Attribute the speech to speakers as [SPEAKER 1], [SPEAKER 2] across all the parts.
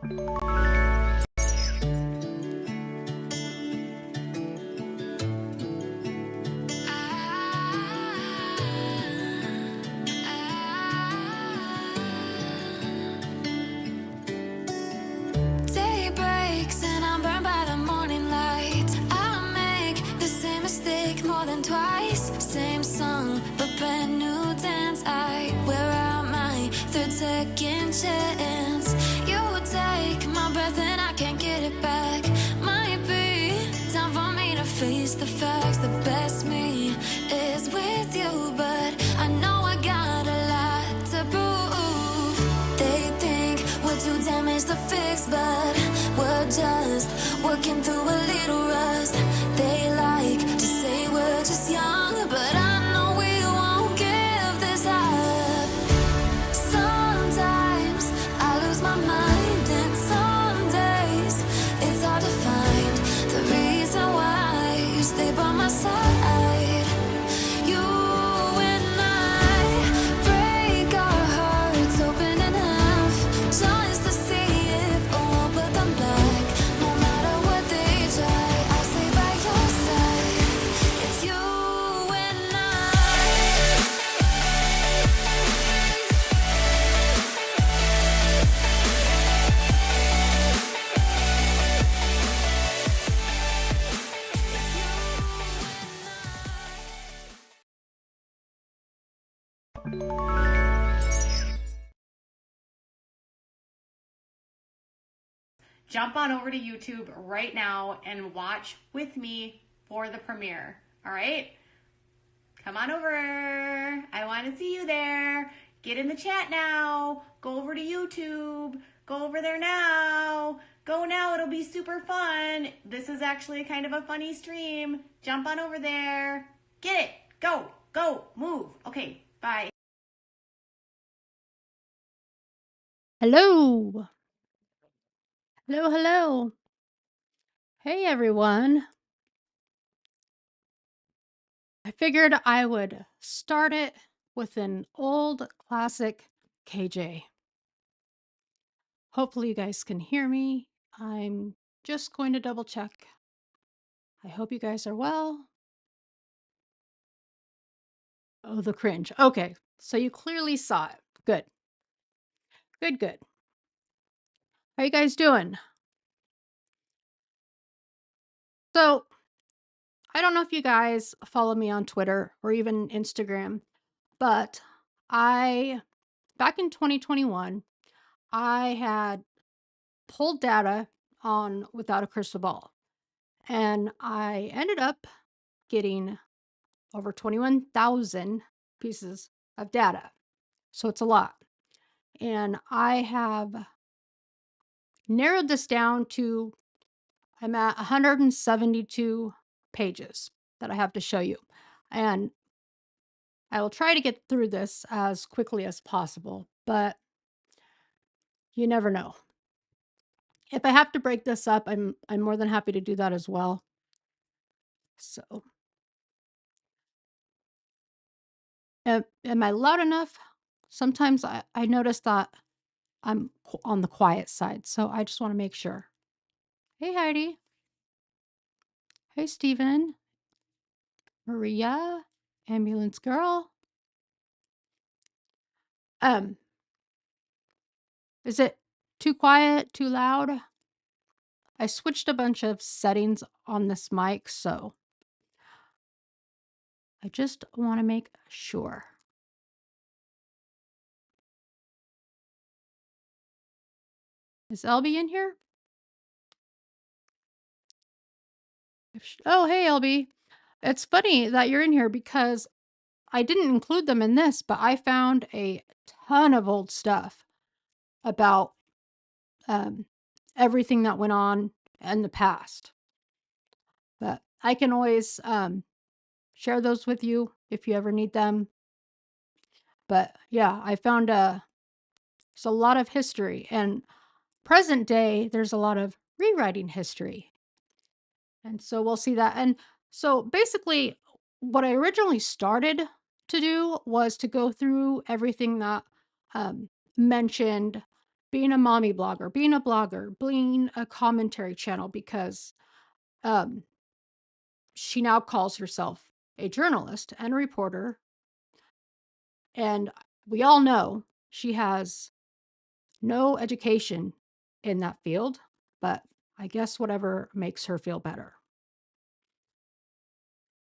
[SPEAKER 1] Day breaks and I'm burned by the morning light. I make the same mistake more than twice. Same song, but brand new dance. I wear out my third second chance. You take my breath and I can't get it back. Might be time for me to face the facts. The best me is with you, but I know I got a lot to prove. They think we're too damaged to fix, but we're just working through a little rust. They like to say we're just young, but I know we won't give this up. Sometimes I lose my mind, and some days it's hard to find the reason why you stay by my side. You and I break our hearts open in half, just to see if we'll put them back. No matter what they try, I'll stay by your side. It's you and I.
[SPEAKER 2] Jump on over to YouTube right now and watch with me for the premiere. All right? Come on over. I want to see you there. Get in the chat now. Go over to YouTube. Go over there now. Go now. It'll be super fun. This is actually kind of a funny stream. Jump on over there. Get it. Go. Go. Move. Okay. Bye.
[SPEAKER 3] Hello. Hello, hello. Hey, everyone. I figured I would start it with an old classic KJ. Hopefully, you guys can hear me. I'm just going to double check. I hope you guys are well. Oh, the cringe. Okay, so you clearly saw it. Good. Good, good. How you guys doing? So, I don't know if you guys follow me on Twitter or even Instagram, but back in 2021, I had pulled data on Without a Crystal Ball, and I ended up getting over 21,000 pieces of data. So it's a lot. And I have narrowed this down to, I'm at 172 pages that I have to show you. And I will try to get through this as quickly as possible, but you never know. If I have to break this up, I'm more than happy to do that as well. So, am I loud enough? Sometimes I notice that I'm on the quiet side, so I just want to make sure. Hey, Heidi. Hey, Steven. Maria. Ambulance girl. Is it too quiet, too loud? I switched a bunch of settings on this mic, so I just want to make sure. Is LB in here? Oh, hey, LB. It's funny that you're in here because I didn't include them in this, but I found a ton of old stuff about everything that went on in the past. But I can always share those with you if you ever need them. But yeah, I found there's a lot of history, and present day there's a lot of rewriting history. And so we'll see that. And so basically what I originally started to do was to go through everything that mentioned being a mommy blogger, being a blogger, being a commentary channel because um, she now calls herself a journalist and a reporter. And we all know she has no education in that field, but I guess whatever makes her feel better.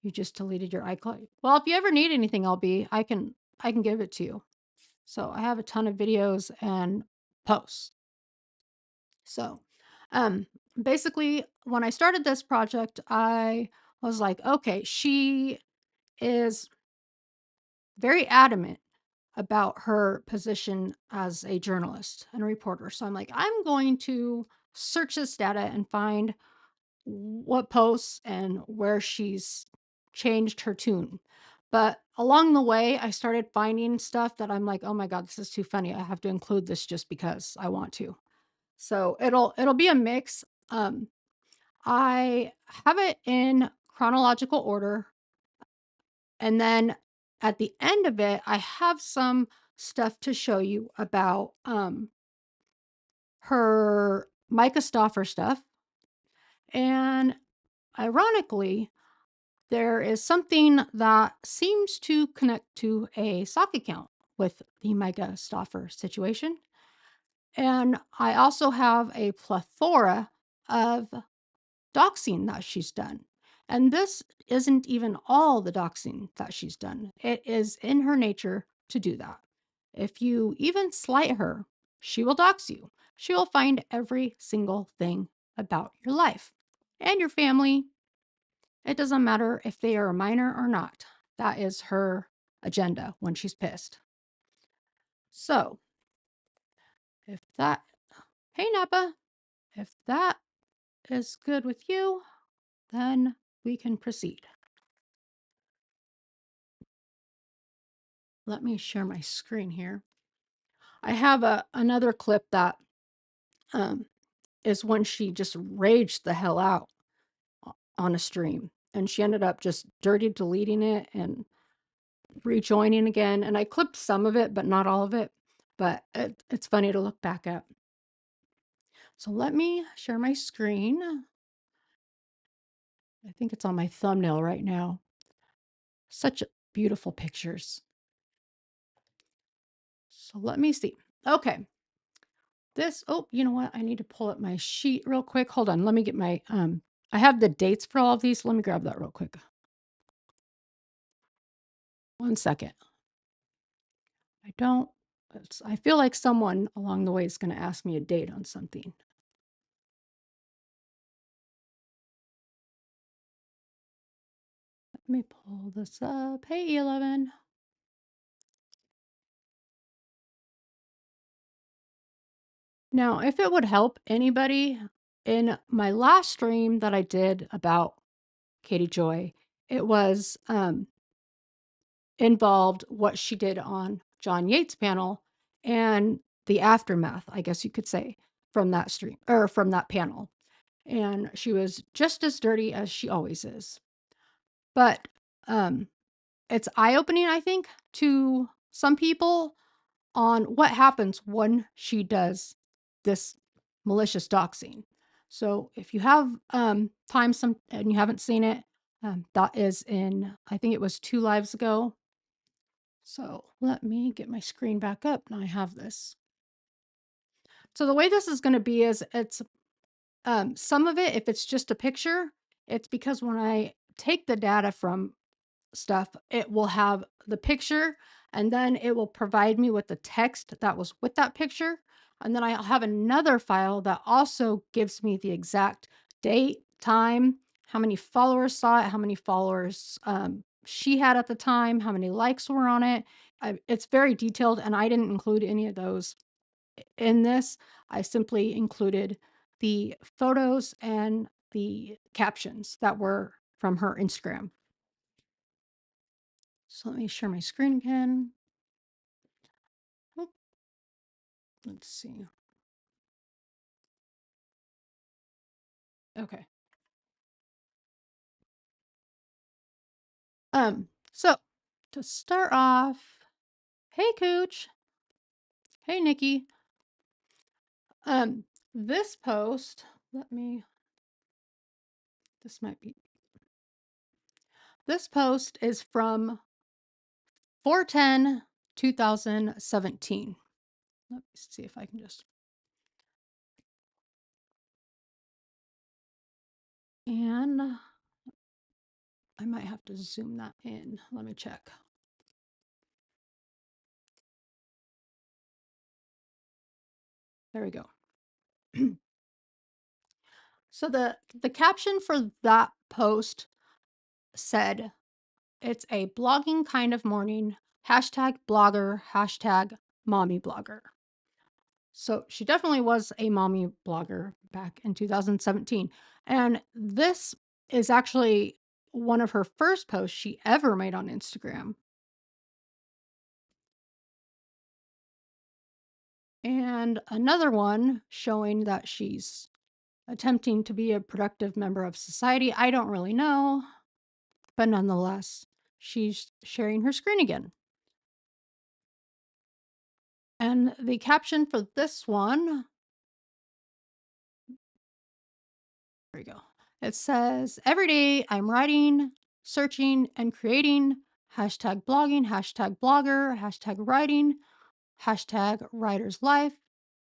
[SPEAKER 3] You just deleted your iCloud. Well, if you ever need anything, I can give it to you. So I have a ton of videos and posts. So, um, basically, when I started this project, I was like, okay, she is very adamant about her position as a journalist and a reporter. So I'm like, I'm going to search this data and find what posts and where she's changed her tune. But along the way, I started finding stuff that I'm like, oh my God, this is too funny. I have to include this just because I want to. So it'll be a mix. Um, I have it in chronological order, and then at the end of it, I have some stuff to show you about her Micah Stauffer stuff. And ironically, there is something that seems to connect to a sock account with the Micah Stauffer situation. And I also have a plethora of doxing that she's done. And this isn't even all the doxing that she's done. It is in her nature to do that. If you even slight her, she will dox you. She will find every single thing about your life and your family. It doesn't matter if they are a minor or not. That is her agenda when she's pissed. So, if that, hey Napa, if that is good with you, then we can proceed. Let me share my screen here. I have another clip that um, is when she just raged the hell out on a stream, and she ended up just dirty deleting it and rejoining again. And I clipped some of it, but not all of it. But it's funny to look back at. So let me share my screen. I think it's on my thumbnail right now. Such beautiful pictures. So let me see. Okay. You know what? I need to pull up my sheet real quick. Hold on. Let me get my, I have the dates for all of these. Let me grab that real quick. 1 second. I feel like someone along the way is going to ask me a date on something. Let me pull this up. Hey, E11. Now, if it would help anybody, in my last stream that I did about Katie Joy, it was involved what she did on John Yates' panel and the aftermath, I guess you could say, from that stream or from that panel. And she was just as dirty as she always is. But it's eye-opening, I think, to some people on what happens when she does this malicious doxing. So if you have time and you haven't seen it, that is in, I think it was 2 lives ago. So let me get my screen back up. Now I have this. So the way this is going to be is it's some of it, if it's just a picture, it's because when I take the data from stuff, it will have the picture and then it will provide me with the text that was with that picture. And then I'll have another file that also gives me the exact date, time, how many followers saw it, how many followers she had at the time, how many likes were on it. It's very detailed, and I didn't include any of those in this. I simply included the photos and the captions that were from her Instagram. So let me share my screen again. Oh, let's see. Okay. So to start off, hey Cooch. Hey Nikki. This post, this might be, this post is from 4/10/2017. Let me see if I can just, and I might have to zoom that in. Let me check. There we go. So the caption for that post said, "It's a blogging kind of morning. #blogger, #mommy blogger." So she definitely was a mommy blogger back in 2017. And this is actually one of her first posts she ever made on Instagram. And another one showing that she's attempting to be a productive member of society. I don't really know, but nonetheless, she's sharing her screen again. And the caption for this one, there we go. It says, "Every day I'm writing, searching, and creating. #blogging, #blogger, #writing, #writer's life,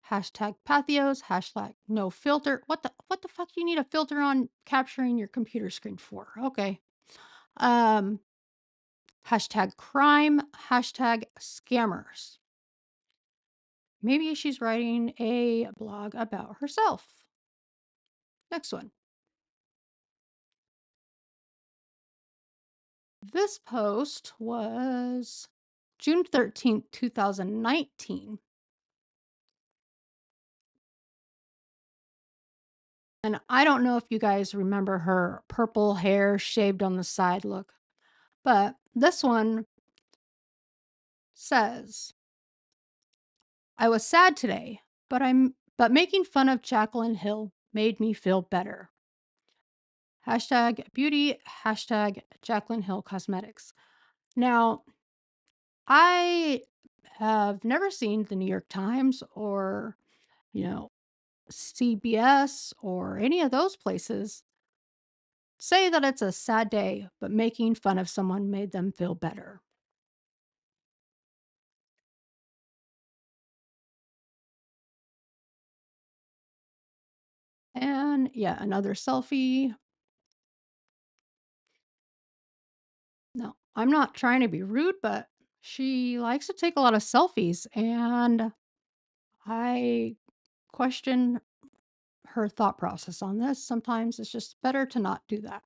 [SPEAKER 3] #pathos, #no filter." What the fuck do you need a filter on capturing your computer screen for? Okay. Um, #crime, #scammers. Maybe she's writing a blog about herself. Next one. This post was June 13th, 2019. And I don't know if you guys remember her purple hair shaved on the side look, but this one says, "I was sad today, but making fun of Jaclyn Hill made me feel better. #beauty, Jaclyn Hill Cosmetics." Now, I have never seen the New York Times or, you know, CBS or any of those places say that it's a sad day, but making fun of someone made them feel better. And yeah, another selfie. No, I'm not trying to be rude, but she likes to take a lot of selfies, and I question her thought process on this. Sometimes it's just better to not do that.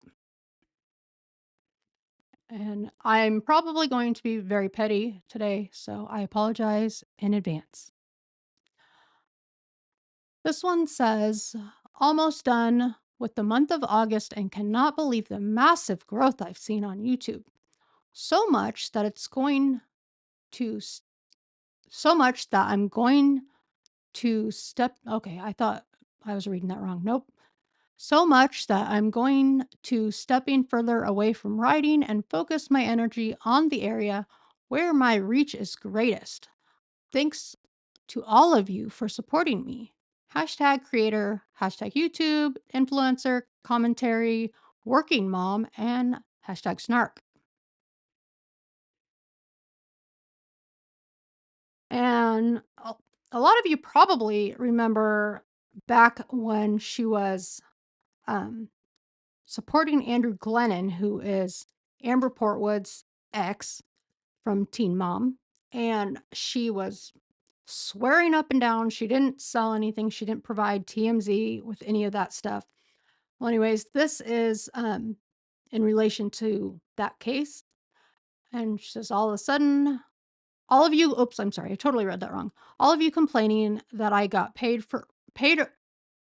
[SPEAKER 3] And I'm probably going to be very petty today, so I apologize in advance. This one says, "Almost done with the month of August and cannot believe the massive growth I've seen on YouTube. So much that it's going to, so much that I'm going to step." Okay, I thought I was reading that wrong. Nope. "So much that I'm going to stepping further away from writing and focus my energy on the area where my reach is greatest. Thanks to all of you for supporting me. #creator, #YouTube, influencer, commentary, working mom, and #snark." And a lot of you probably remember back when she was um, supporting Andrew Glennon, who is Amber Portwood's ex from Teen Mom. And she was swearing up and down she didn't sell anything, she didn't provide TMZ with any of that stuff. Well, anyways, this is in relation to that case. And she says, "All of a sudden, all of you," oops, I'm sorry, I totally read that wrong. "All of you complaining that I got paid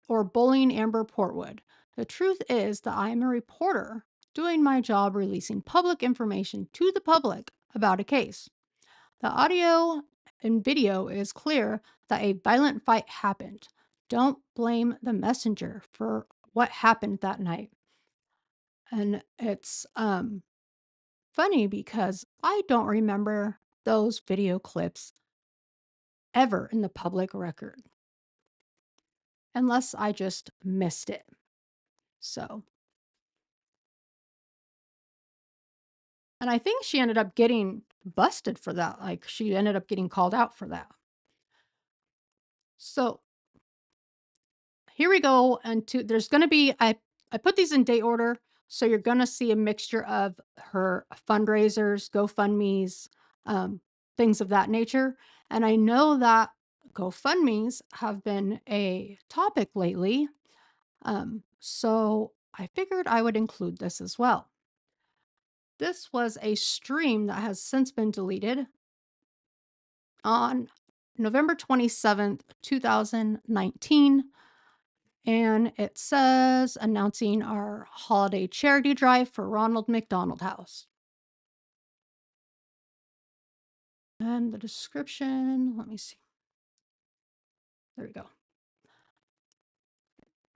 [SPEAKER 3] or bullying Amber Portwood. The truth is that I am a reporter doing my job releasing public information to the public about a case. The audio and video is clear that a violent fight happened. Don't blame the messenger for what happened that night." And it's funny because I don't remember those video clips ever in the public record. unless I just missed it. So, and I think she ended up getting busted for that. Like, she ended up getting called out for that. So, here we go. And there's going to be, I put these in date order. So you're going to see a mixture of her fundraisers, GoFundMe's, things of that nature. And I know that GoFundMe's have been a topic lately. So I figured I would include this as well. This was a stream that has since been deleted on November 27th, 2019. And it says announcing our holiday charity drive for Ronald McDonald House. And the description, let me see. There we go.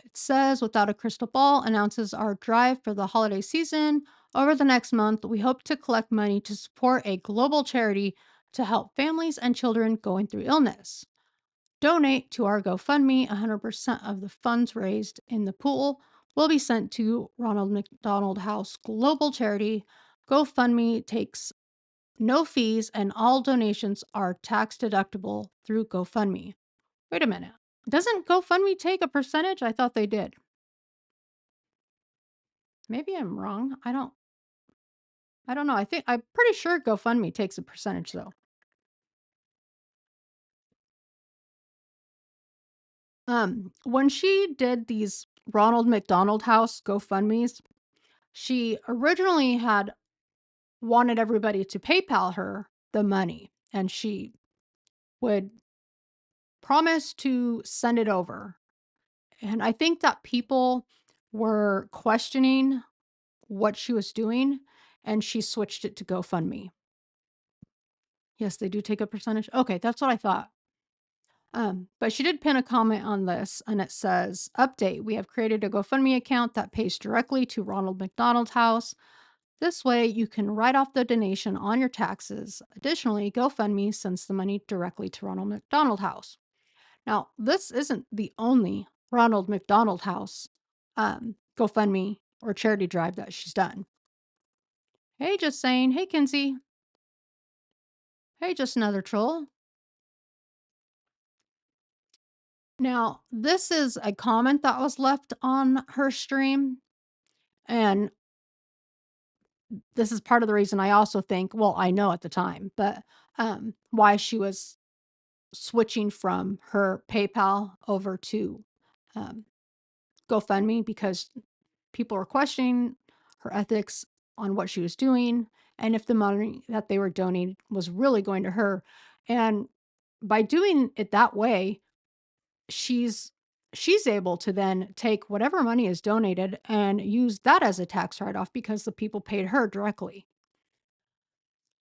[SPEAKER 3] It says, without a crystal ball, announces our drive for the holiday season. Over the next month, we hope to collect money to support a global charity to help families and children going through illness. Donate to our GoFundMe. 100% of the funds raised in the pool will be sent to Ronald McDonald House Global Charity. GoFundMe takes no fees and all donations are tax deductible through GoFundMe. Wait a minute. Doesn't GoFundMe take a percentage? I thought they did. Maybe I'm wrong. I don't know. I'm pretty sure GoFundMe takes a percentage though. When she did these Ronald McDonald House GoFundMe's, she originally had wanted everybody to PayPal her the money, and she would promise to send it over. And I think that people were questioning what she was doing, and she switched it to GoFundMe. Yes, they do take a percentage. Okay, that's what I thought. But she did pin a comment on this, and it says, update, we have created a GoFundMe account that pays directly to Ronald McDonald House. This way, you can write off the donation on your taxes. Additionally, GoFundMe sends the money directly to Ronald McDonald House. Now, this isn't the only Ronald McDonald House GoFundMe or charity drive that she's done. Hey, just saying. Hey, Kinsey. Hey, just another troll. Now, this is a comment that was left on her stream. And this is part of the reason I also think, well, I know at the time, but why she was switching from her PayPal over to GoFundMe, because people were questioning her ethics on what she was doing and if the money that they were donating was really going to her. And by doing it that way, she's able to then take whatever money is donated and use that as a tax write-off because the people paid her directly.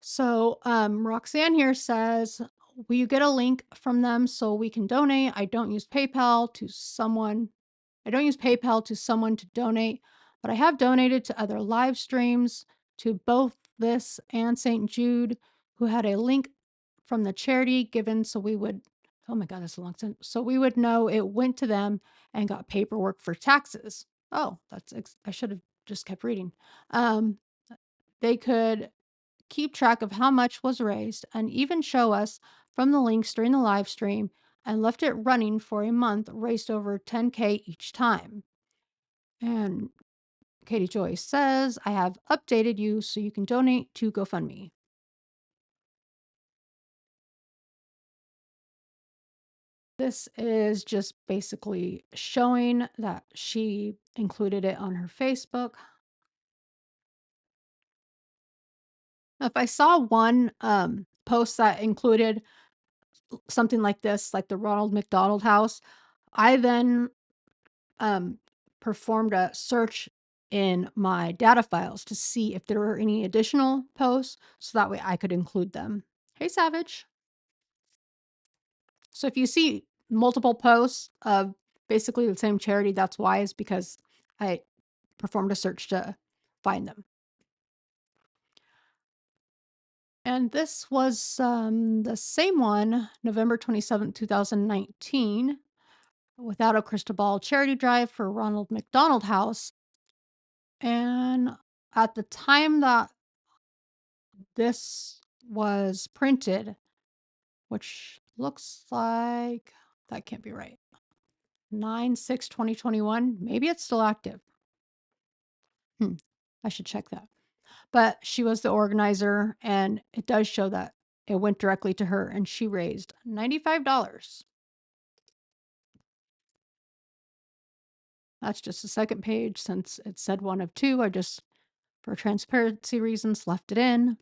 [SPEAKER 3] So Roxanne here says, will you get a link from them so we can donate? I don't use PayPal to someone to donate, but I have donated to other live streams, to both this and St. Jude, who had a link from the charity given so we would, oh my God, that's a long sentence. So we would know it went to them and got paperwork for taxes. Oh, I should have just kept reading. They could keep track of how much was raised and even show us from the links during the live stream, and left it running for a month, raised over 10K each time. And Katie Joy says, I have updated you so you can donate to GoFundMe. This is just basically showing that she included it on her Facebook. If I saw one post that included something like this, like the Ronald McDonald House, I then performed a search in my data files to see if there were any additional posts, so that way I could include them. Hey, Savage. So if you see multiple posts of basically the same charity, that's why, is because I performed a search to find them. And this was the same one, November 27th, 2019. Without a Crystal Ball charity drive for Ronald McDonald House. And at the time that this was printed, which looks like that can't be right. 9/6/2021. Maybe it's still active. I should check that. But she was the organizer, and it does show that it went directly to her, and she raised $95. That's just the second page since it said one of two. I just, for transparency reasons, left it in.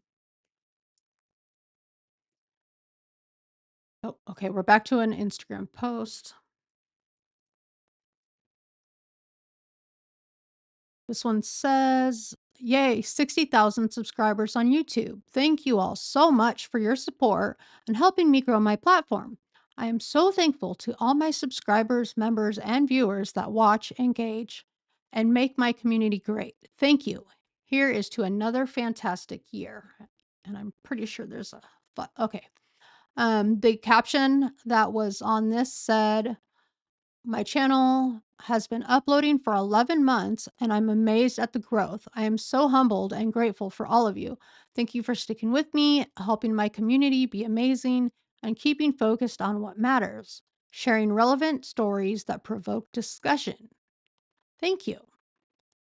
[SPEAKER 3] Oh, okay. We're back to an Instagram post. This one says, yay, 60,000 subscribers on YouTube. Thank you all so much for your support and helping me grow my platform. I am so thankful to all my subscribers, members, and viewers that watch, engage, and make my community great. Thank you. Here is to another fantastic year. And I'm pretty sure there's a, okay. The caption that was on this said, my channel has been uploading for 11 months and I'm amazed at the growth. I am so humbled and grateful for all of you. Thank you for sticking with me, helping my community be amazing, and keeping focused on what matters, sharing relevant stories that provoke discussion. Thank you.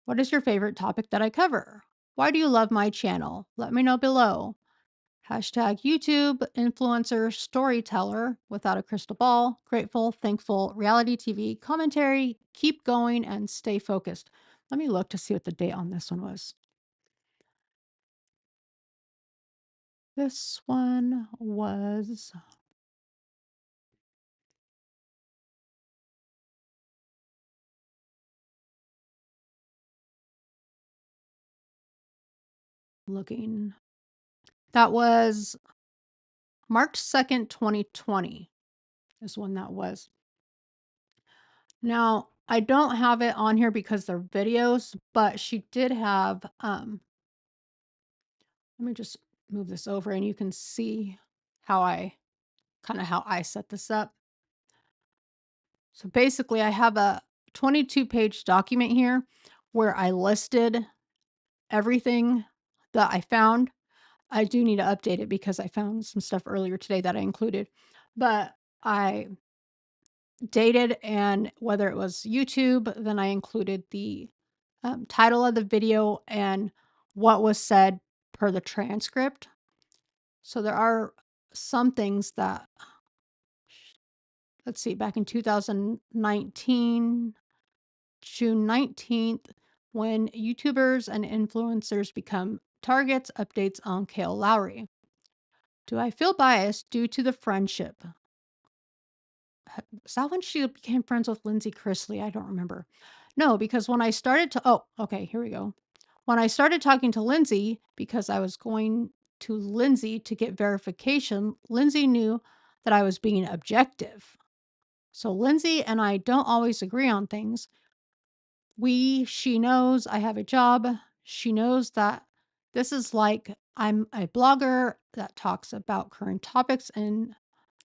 [SPEAKER 3] What is your favorite topic that I cover? Why do you love my channel? Let me know below. Hashtag YouTube, influencer, storyteller, without a crystal ball, grateful, thankful, reality TV, commentary, keep going, and stay focused. Let me look to see what the date on this one was. This one was looking. That was March 2nd, 2020 is when that was. Now, I don't have it on here because they're videos, but she did have, let me just move this over and you can see how I set this up. So basically I have a 22-page document here where I listed everything that I found. I do need to update it because I found some stuff earlier today that I included, but I dated and whether it was YouTube, then I included the title of the video and what was said per the transcript. So there are some things that, let's see, back in 2019, June 19th, when YouTubers and influencers become targets, updates on Kale Lowry. Do I feel biased due to the friendship? Is that when she became friends with Lindsay Chrisley? I don't remember. No, because when I started to, oh, okay, here we go. When I started talking to Lindsay, because I was going to Lindsay to get verification, Lindsay knew that I was being objective. So Lindsay and I don't always agree on things. She knows I have a job. She knows that this is like I'm a blogger that talks about current topics and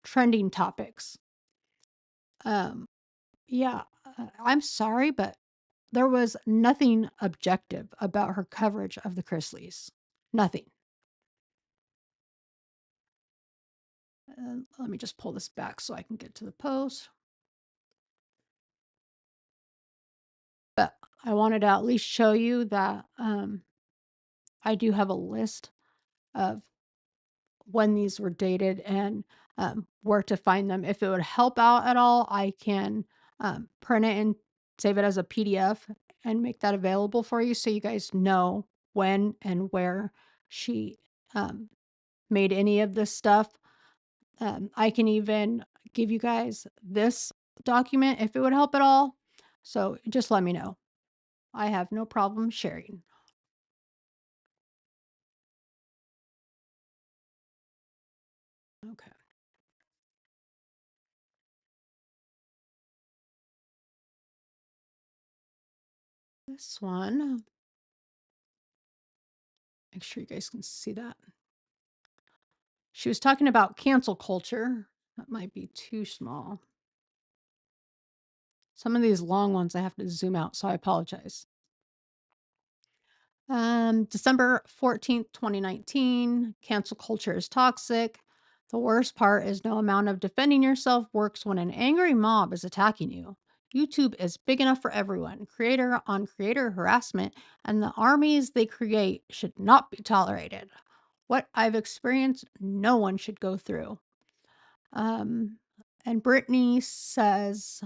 [SPEAKER 3] trending topics. Yeah, I'm sorry, but there was nothing objective about her coverage of the Chrisleys. Nothing. Let me just pull this back so I can get to the post. But I wanted to at least show you that I do have a list of when these were dated and where to find them. If it would help out at all, I can print it and save it as a PDF and make that available for you so you guys know when and where she made any of this stuff. I can even give you guys this document if it would help at all. So just let me know. I have no problem sharing. Okay. This one, make sure you guys can see that. She was talking about cancel culture. That might be too small. Some of these long ones I have to zoom out, so I apologize. December 14th, 2019, cancel culture is toxic. The worst part is no amount of defending yourself works when an angry mob is attacking you. YouTube is big enough for everyone. Creator on creator harassment and the armies they create should not be tolerated. What I've experienced, no one should go through. And Brittany says,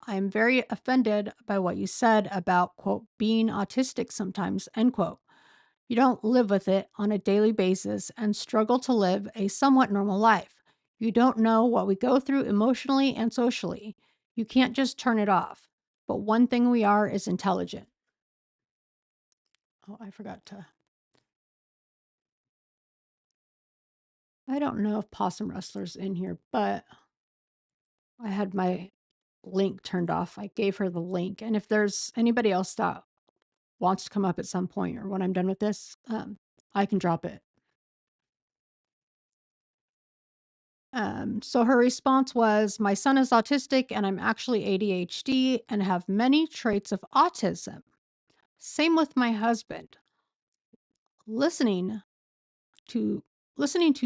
[SPEAKER 3] I'm very offended by what you said about, quote, being autistic sometimes, end quote. You don't live with it on a daily basis and struggle to live a somewhat normal life. You don't know what we go through emotionally and socially. You can't just turn it off. But one thing we are is intelligent. Oh, I forgot to. I don't know if Possum Rustler's in here, but I had my link turned off. I gave her the link. And if there's anybody else that wants to come up at some point or when I'm done with this, I can drop it. So her response was, my son is autistic and I'm actually ADHD and have many traits of autism. Same with my husband. Listening to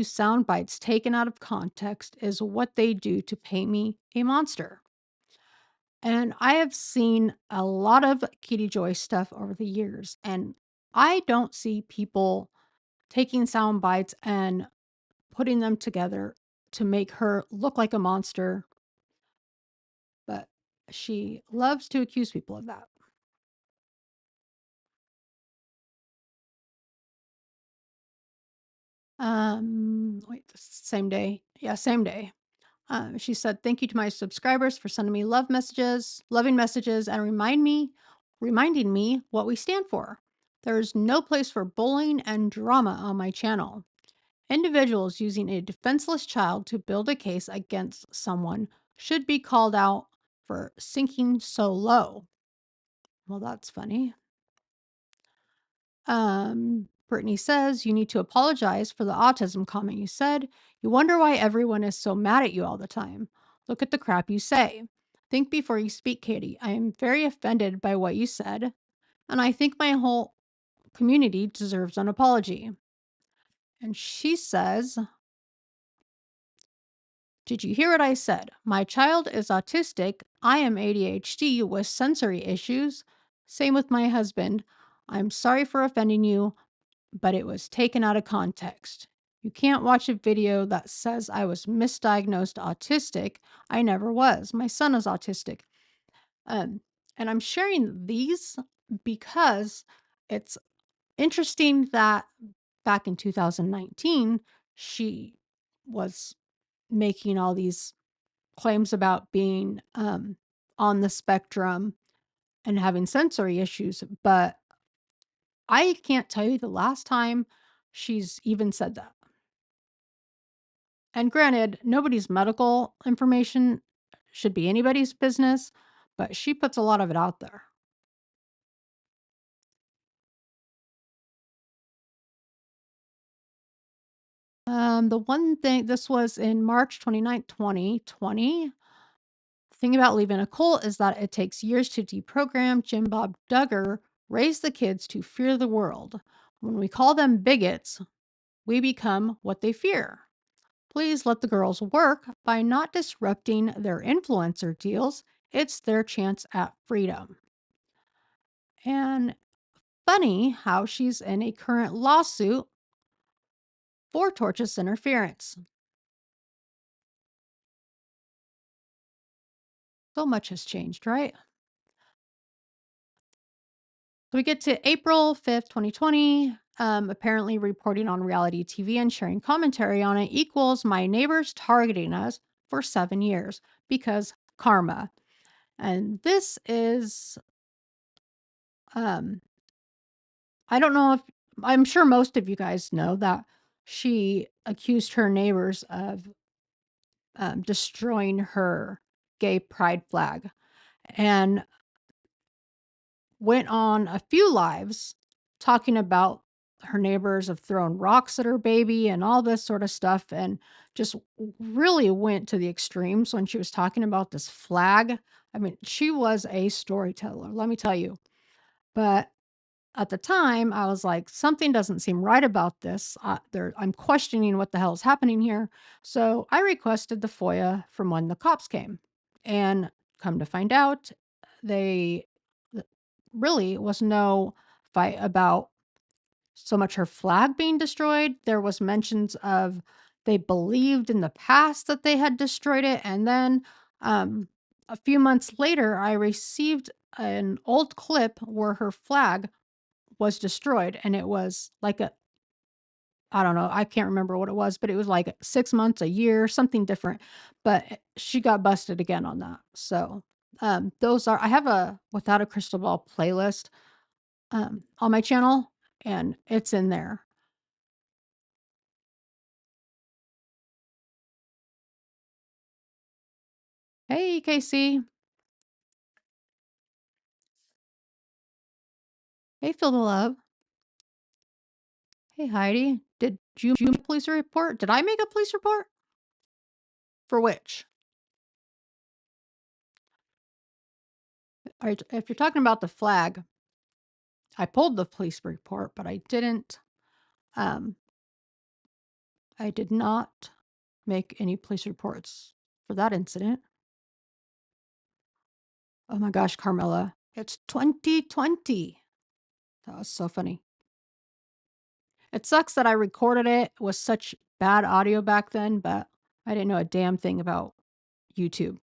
[SPEAKER 3] sound bites taken out of context is what they do to paint me a monster. And I have seen a lot of Kitty Joy stuff over the years, and I don't see people taking sound bites and putting them together to make her look like a monster, but she loves to accuse people of that. Wait, same day. Yeah, same day. She said, thank you to my subscribers for sending me loving messages, and reminding me what we stand for. There's no place for bullying and drama on my channel. Individuals using a defenseless child to build a case against someone should be called out for sinking so low. Well, that's funny. Brittany says, you need to apologize for the autism comment you said. You wonder why everyone is so mad at you all the time. Look at the crap you say. Think before you speak, Katie. I am very offended by what you said, and I think my whole community deserves an apology. And she says, did you hear what I said? My child is autistic. I am ADHD with sensory issues. Same with my husband. I'm sorry for offending you, but it was taken out of context. You can't watch a video that says I was misdiagnosed autistic. I never was. My son is autistic. And I'm sharing these because it's interesting that back in 2019, she was making all these claims about being on the spectrum and having sensory issues, but I can't tell you the last time she's even said that. And granted, nobody's medical information should be anybody's business, but she puts a lot of it out there. The one thing, this was in March 29th, 2020. The thing about leaving a cult is that it takes years to deprogram. Jim Bob Duggar raised the kids to fear the world. When we call them bigots, we become what they fear. Please let the girls work by not disrupting their influencer deals. It's their chance at freedom. And funny how she's in a current lawsuit for tortious interference. So much has changed, right? So we get to April 5th, 2020. Apparently, reporting on reality TV and sharing commentary on it equals my neighbors targeting us for 7 years because karma. And this is, um, I don't know if, I'm sure most of you guys know that she accused her neighbors of destroying her gay pride flag and went on a few lives talking about her neighbors have thrown rocks at her baby and all this sort of stuff, and just really went to the extremes when she was talking about this flag. I mean, she was a storyteller, let me tell you. But at the time, I was like, something doesn't seem right about this. I'm questioning what the hell is happening here. So I requested the FOIA from when the cops came. And come to find out, they th- really was no fight about so much her flag being destroyed. There was mentions of they believed in the past that they had destroyed it. And then a few months later, I received an old clip where her flag was destroyed, and it was like a, I don't know, I can't remember what it was, but it was like 6 months, a year, something different, but she got busted again on that. So, those are I have a Without a Crystal Ball playlist, on my channel, and it's in there. Hey, Casey. Hey, Feel the Love. Hey, Heidi. Did you make a police report? Did I make a police report? For which? Alright, if you're talking about the flag, I pulled the police report, but um I did not make any police reports for that incident. Oh my gosh, Carmela, it's 2020. That was so funny. It sucks that I recorded it with such bad audio back then, but I didn't know a damn thing about YouTube.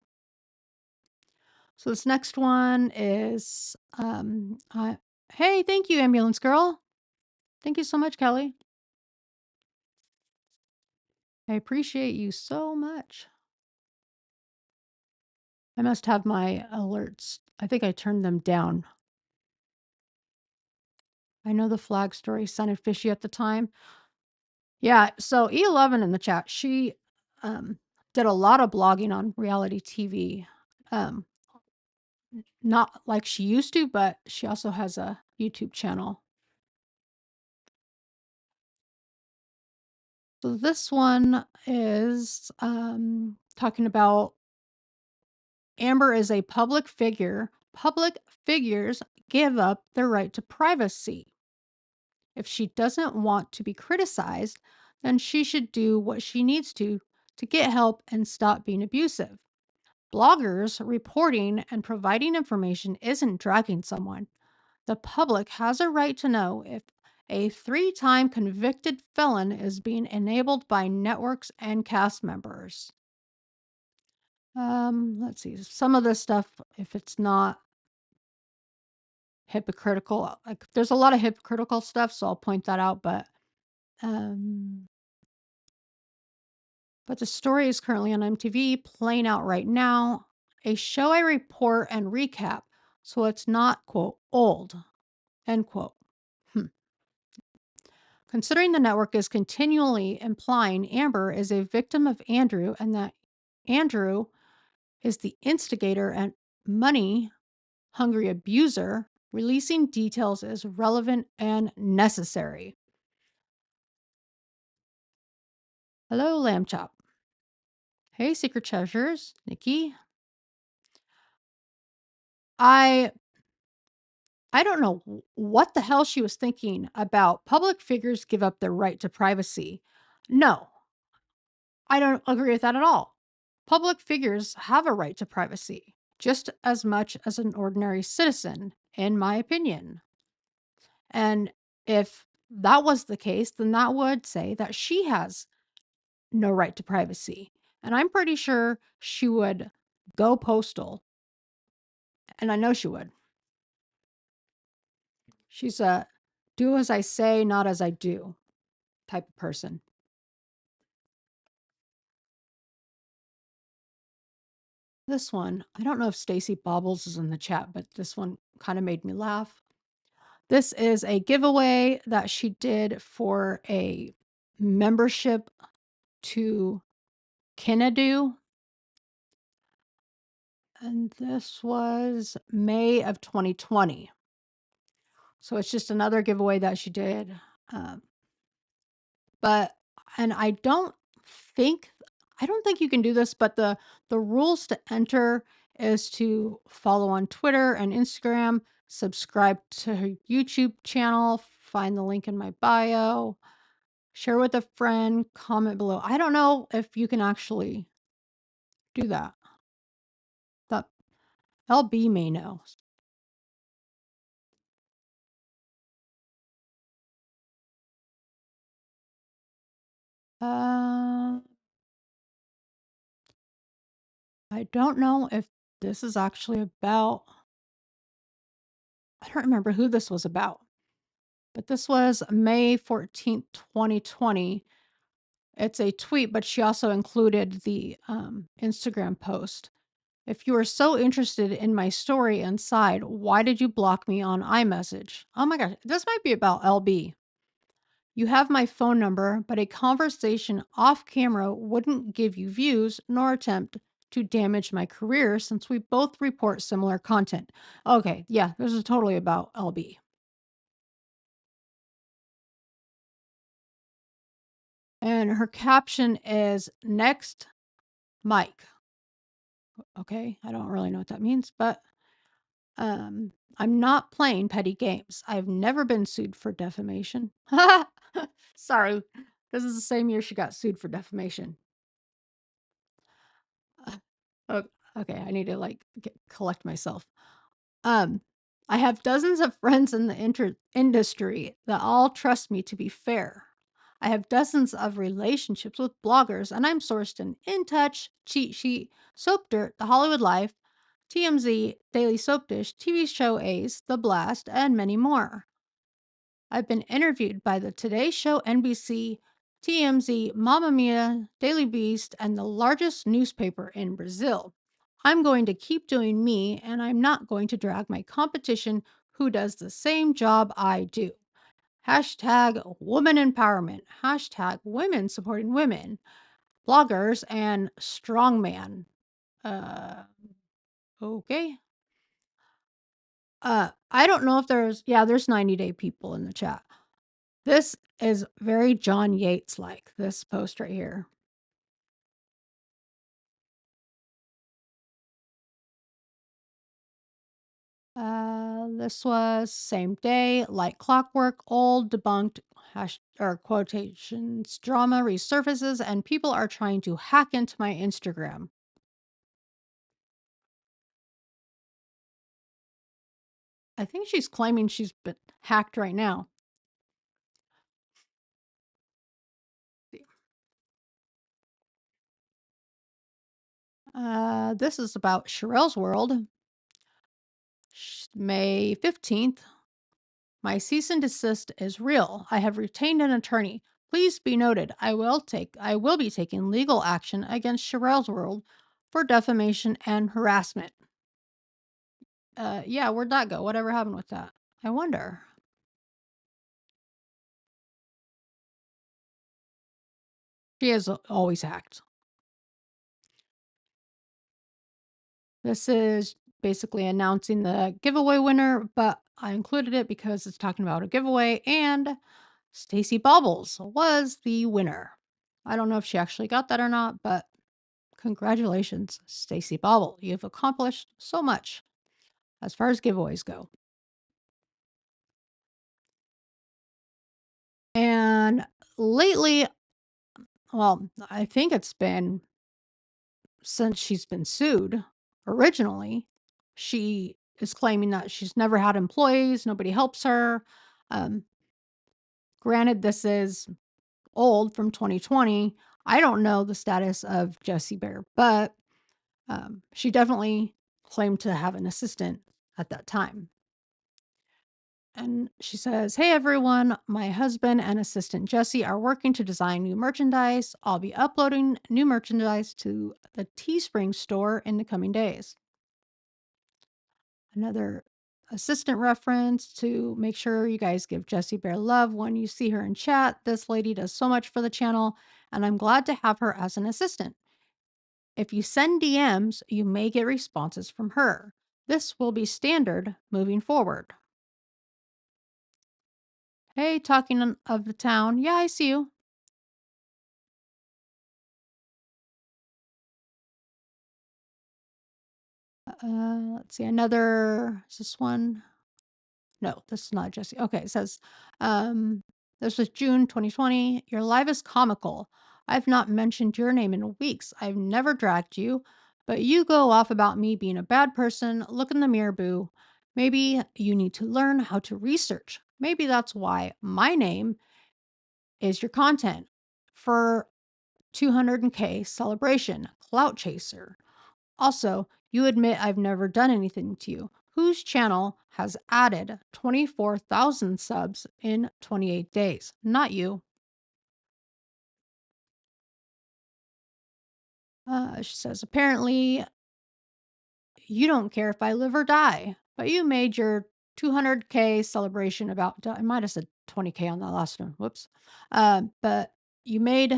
[SPEAKER 3] So this next one is, hey, thank you, ambulance girl. Thank you so much, Kelly. I appreciate you so much. I must have my alerts. I think I turned them down. I know the flag story sounded fishy at the time. Yeah, so E11 in the chat, she um, did a lot of blogging on reality TV. Um, Not like she used to, but she also has a YouTube channel. So this one is talking about Amber is a public figure. Public figures give up their right to privacy. If she doesn't want to be criticized, then she should do what she needs to get help and stop being abusive. Bloggers reporting and providing information isn't dragging someone. The public has a right to know if a 3-time convicted felon is being enabled by networks and cast members. Let's see. Some of this stuff, if it's not hypocritical, like there's a lot of hypocritical stuff, so I'll point that out, um but the story is currently on MTV, playing out right now. A show I report and recap, so it's not, quote, old, end quote. Considering the network is continually implying Amber is a victim of Andrew and that Andrew is the instigator and money hungry abuser, releasing details is relevant and necessary. Hello, Lamb Chop. Hey, Secret Treasures, Nikki. I don't know what the hell she was thinking about public figures give up their right to privacy. No, I don't agree with that at all. Public figures have a right to privacy just as much as an ordinary citizen, in my opinion. And if that was the case, then that would say that she has no right to privacy. And I'm pretty sure she would go postal. And I know she would. She's a do as I say, not as I do type of person. This one, I don't know if Stacy Bobbles is in the chat, but this one kind of made me laugh. This is a giveaway that she did for a membership to Kinadu. And this was May of 2020. So it's just another giveaway that she did. Um, but and I don't think you can do this, but the rules to enter is to follow on Twitter and Instagram, subscribe to her YouTube channel, find the link in my bio, share with a friend, comment below. I don't know if you can actually do that. That LB may know. Uh, I don't know if this is actually about. I don't remember who this was about, but this was May 14th, 2020. It's a tweet, but she also included the Instagram post. If you are so interested in my story inside, why did you block me on iMessage? Oh my gosh, this might be about LB. You have my phone number, but a conversation off camera wouldn't give you views nor attempt to damage my career since we both report similar content. Okay, yeah, this is totally about LB. And her caption is next Mike. Okay, I don't really know what that means, but I'm not playing petty games. I've never been sued for defamation. Sorry, this is the same year she got sued for defamation. Oh, okay, I need to collect myself. Um, I have dozens of friends in the industry that all trust me to be fair. I have dozens of relationships with bloggers, and I'm sourced in In Touch, Cheat Sheet, Soap Dirt, The Hollywood Life, TMZ, Daily Soap Dish, TV Show Ace, The Blast, and many more. I've been interviewed by the Today Show, NBC, TMZ, Mamma Mia, Daily Beast, and the largest newspaper in Brazil. I'm going to keep doing me, and I'm not going to drag my competition who does the same job I do. Hashtag woman empowerment. Hashtag women supporting women. Bloggers and strongman. Uh, okay. I don't know if there's 90-day people in the chat. This is very John Yates like, this post right here. This was same day, like clockwork, old debunked quotations, drama resurfaces, and people are trying to hack into my Instagram. I think she's claiming she's been hacked right now. This is about Sherelle's World. May 15th. My cease and desist is real. I have retained an attorney. Please be noted, I will be taking legal action against Sherelle's World for defamation and harassment. Yeah, where'd that go? Whatever happened with that? I wonder. She is always hacked. This is basically announcing the giveaway winner, but I included it because it's talking about a giveaway, and Stacy Bobbles was the winner. I don't know if she actually got that or not, but congratulations, Stacy Bobble. You've accomplished so much as far as giveaways go. And lately, well, I think it's been since she's been sued originally, she is claiming that she's never had employees, nobody helps her. Um, Granted, this is old from 2020. I don't know the status of Jessie Bear, but she definitely claimed to have an assistant at that time. And she says, "Hey everyone, my husband and assistant Jesse are working to design new merchandise. I'll be uploading new merchandise to the Teespring store in the coming days." Another assistant reference to make sure you guys give Jessie Bear love when you see her in chat. This lady does so much for the channel, and I'm glad to have her as an assistant. If you send DMs, you may get responses from her. This will be standard moving forward. Hey, talking of the town. Yeah, I see you. Let's see. Another. Is this one? No, this is not Jesse. Okay, it says, um, this was June 2020. Your live is comical. I've not mentioned your name in weeks. I've never dragged you, but you go off about me being a bad person. Look in the mirror, boo. Maybe you need to learn how to research. Maybe that's why my name is your content for 200K celebration, clout chaser. Also, you admit I've never done anything to you. Whose channel has added 24,000 subs in 28 days? Not you. She says, apparently, you don't care if I live or die, but you made your 200K celebration about, I might have said 20K on that last one. Whoops. But you made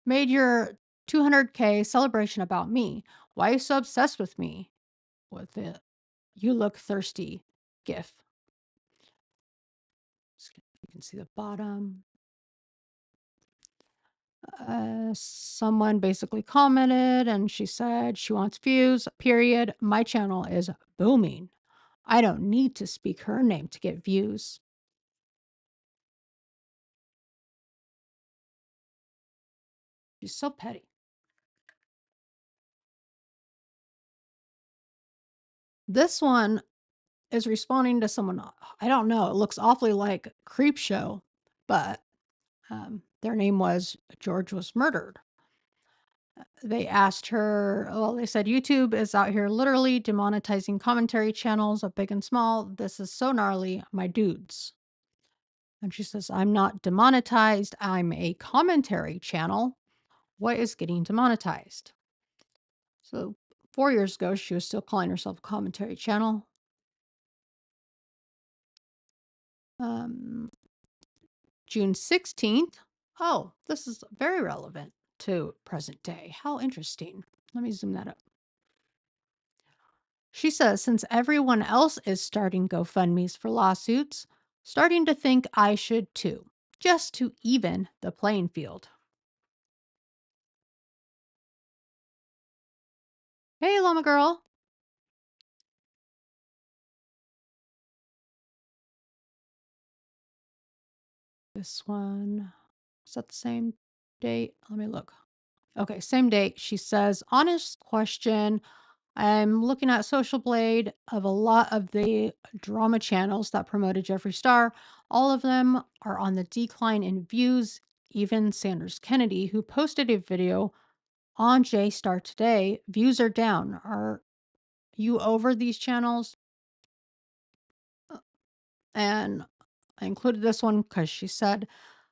[SPEAKER 3] your 200K celebration about me. Why are you so obsessed with me? With it. You look thirsty gif. You can see the bottom. Someone basically commented and she said she wants views, period. My channel is booming. I don't need to speak her name to get views. She's so petty. This one is responding to someone, I don't know, it looks awfully like Creep Show, but their name was George Was Murdered. They asked her, well, they said YouTube is out here literally demonetizing commentary channels of big and small. This is so gnarly, my dudes. And she says, I'm not demonetized. I'm a commentary channel. What is getting demonetized? So 4 years ago, she was still calling herself a commentary channel. June 16th. Oh, this is very relevant to present day. How interesting. Let me zoom that up. She says, since everyone else is starting GoFundMe's for lawsuits, starting to think I should too, just to even the playing field. Hey, Llama Girl. This one, is that the same date? Let me look. Okay, same date. She says, honest question. I'm looking at Social Blade of a lot of the drama channels that promoted Jeffree Star. All of them are on the decline in views. Even Sanders Kennedy, who posted a video on J Star today, views are down. Are you over these channels? And I included this one because she said,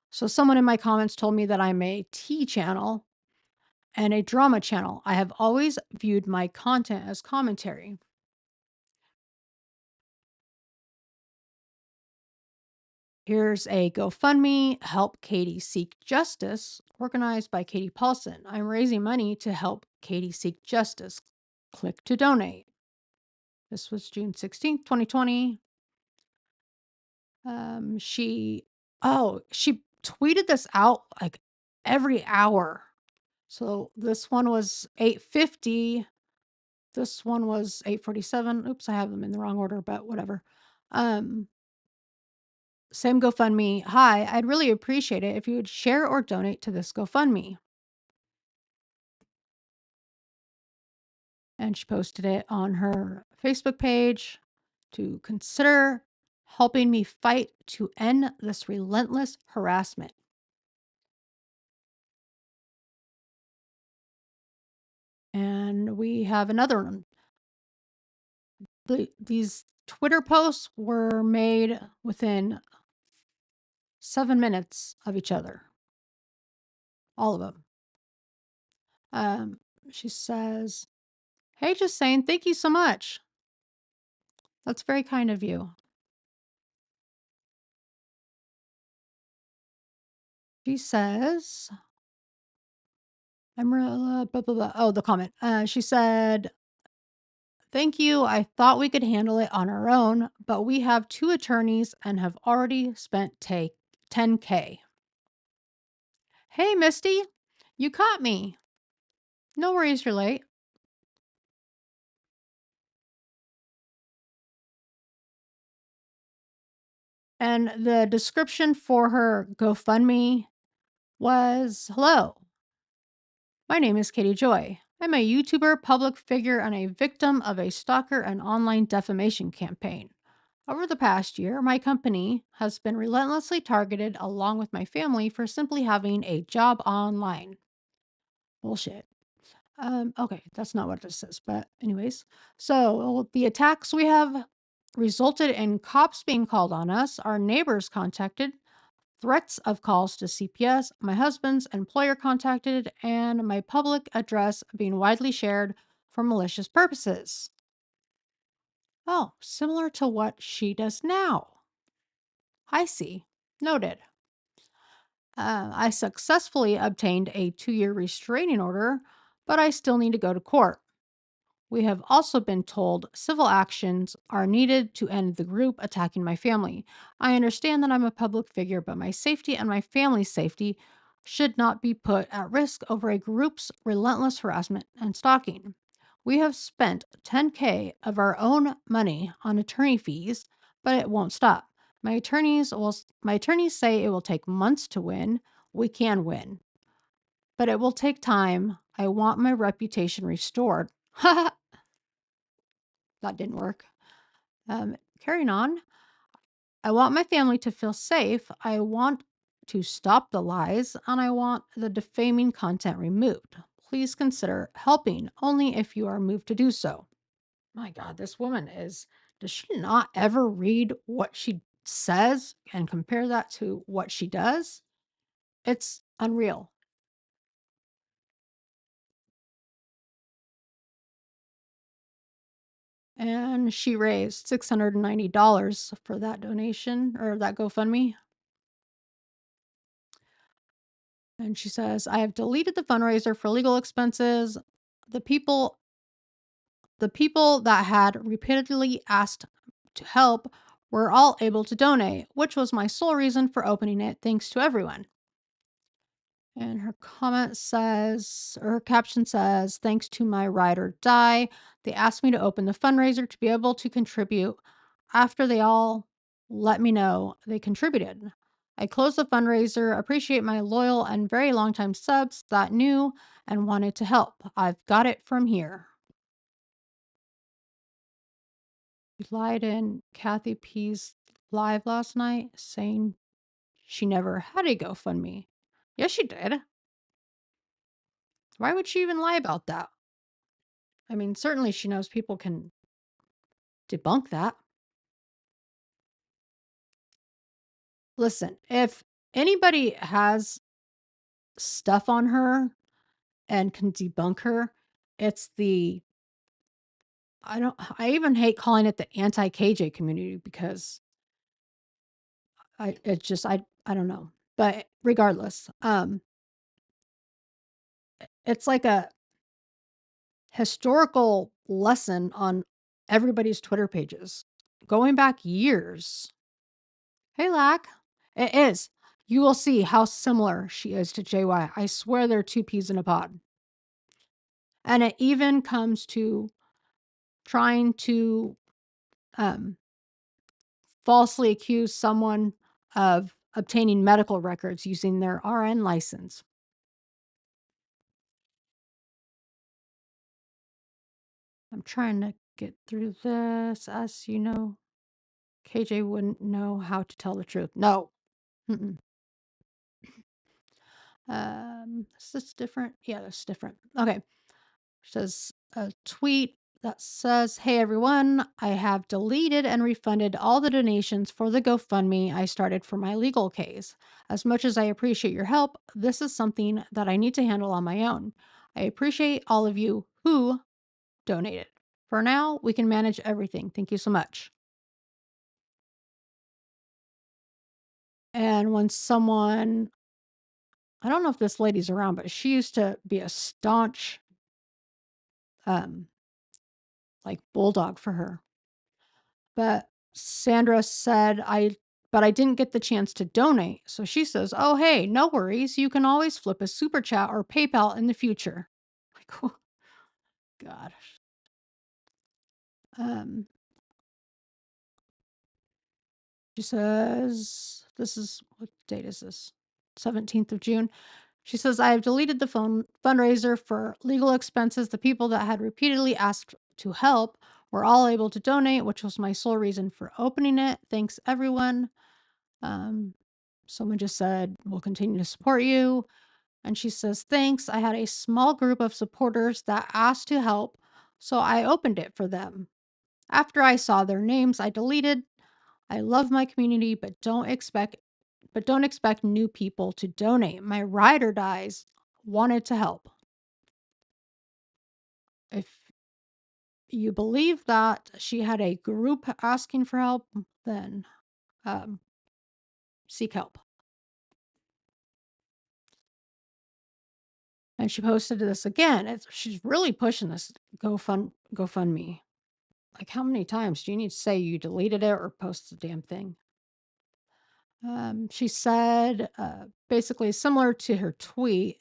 [SPEAKER 3] so someone in my comments told me that I'm a T channel and a drama channel. I have always viewed my content as commentary. Here's a GoFundMe, Help Katie Seek Justice, organized by Katie Paulson. I'm raising money to help Katie seek justice. Click to donate. This was June 16th, 2020. She tweeted this out like every hour. So this one was 8:50. This one was 8:47. Oops, I have them in the wrong order, but whatever. Same GoFundMe. Hi, I'd really appreciate it if you would share or donate to this GoFundMe. And she posted it on her Facebook page to consider helping me fight to end this relentless harassment. And we have another one. These Twitter posts were made within 7 minutes of each other. All of them. She says, hey, just saying, thank you so much. That's very kind of you. She says, I'm blah, blah, blah. Oh, the comment. She said, Thank you. I thought we could handle it on our own, but we have 2 attorneys and have already spent 10K. Hey, Misty, you caught me. No worries, you're late. And the description for her GoFundMe was, "Hello, my name is Katie Joy. I'm a YouTuber, public figure, and a victim of a stalker and online defamation campaign. Over the past year, my company has been relentlessly targeted along with my family for simply having a job online." Bullshit. Okay, that's not what it says, but anyways. So the attacks we have resulted in cops being called on us, our neighbors contacted, threats of calls to CPS, my husband's employer contacted, and my public address being widely shared for malicious purposes. Oh, similar to what she does now. I see. Noted. I successfully obtained a 2-year restraining order, but I still need to go to court. We have also been told civil actions are needed to end the group attacking my family. I understand that I'm a public figure, but my safety and my family's safety should not be put at risk over a group's relentless harassment and stalking. We have spent 10K of our own money on attorney fees, but it won't stop. My attorneys say it will take months to win. We can win, but it will take time. I want my reputation restored. That didn't work. Carrying on. I want my family to feel safe. I want to stop the lies and I want the defaming content removed. Please consider helping only if you are moved to do so. My God, this woman is. Does she not ever read what she says and compare that to what she does? It's unreal. And she raised $690 for that donation or that GoFundMe. And she says, I have deleted the fundraiser for legal expenses. The people the people that had repeatedly asked to help were all able to donate, which was my sole reason for opening it, thanks to everyone. And her comment says, or her caption says, thanks to my ride or die, they asked me to open the fundraiser to be able to contribute. After they all let me know they contributed, I closed the fundraiser. Appreciate my loyal and very long time subs that knew and wanted to help. I've got it from here. We lied in Kathy P's live last night saying she never had a GoFundMe. Yes, she did. Why would she even lie about that? I mean, certainly she knows people can debunk that. Listen, if anybody has stuff on her and can debunk her, it's the I even hate calling it the anti-KJ community because I don't know. But regardless, it's like a historical lesson on everybody's Twitter pages going back years. Hey, Lack. It is. You will see how similar she is to JY. I swear they're two peas in a pod. And it even comes to trying to falsely accuse someone of obtaining medical records using their RN license. I'm trying to get through this. As you know, KJ wouldn't know how to tell the truth. No. Mm-mm. Is this different? Yeah, that's different. Okay. Says a tweet that says, hey everyone, I have deleted and refunded all the donations for the GoFundMe I started for my legal case. As much as I appreciate your help, this is something that I need to handle on my own. I appreciate all of you who donated. For now, we can manage everything. Thank you so much. And when someone, I don't know if this lady's around, but she used to be a staunch like bulldog for her. But Sandra said, but I didn't get the chance to donate. So she says, oh, hey, no worries. You can always flip a super chat or PayPal in the future. Like, oh, God. Um, she says, this is, what date is this? 17th of June. She says, I have deleted the fundraiser for legal expenses. The people that had repeatedly asked to help were all able to donate, which was my sole reason for opening it. Thanks, everyone. Someone just said, we'll continue to support you. And she says, thanks. I had a small group of supporters that asked to help, so I opened it for them. After I saw their names, I deleted. I love my community, but don't expect new people to donate. My ride or dies wanted to help. If you believe that she had a group asking for help, then seek help. And she posted this again. She's really pushing this GoFundMe. Like, how many times do you need to say you deleted it or post the damn thing? She said, basically similar to her tweet,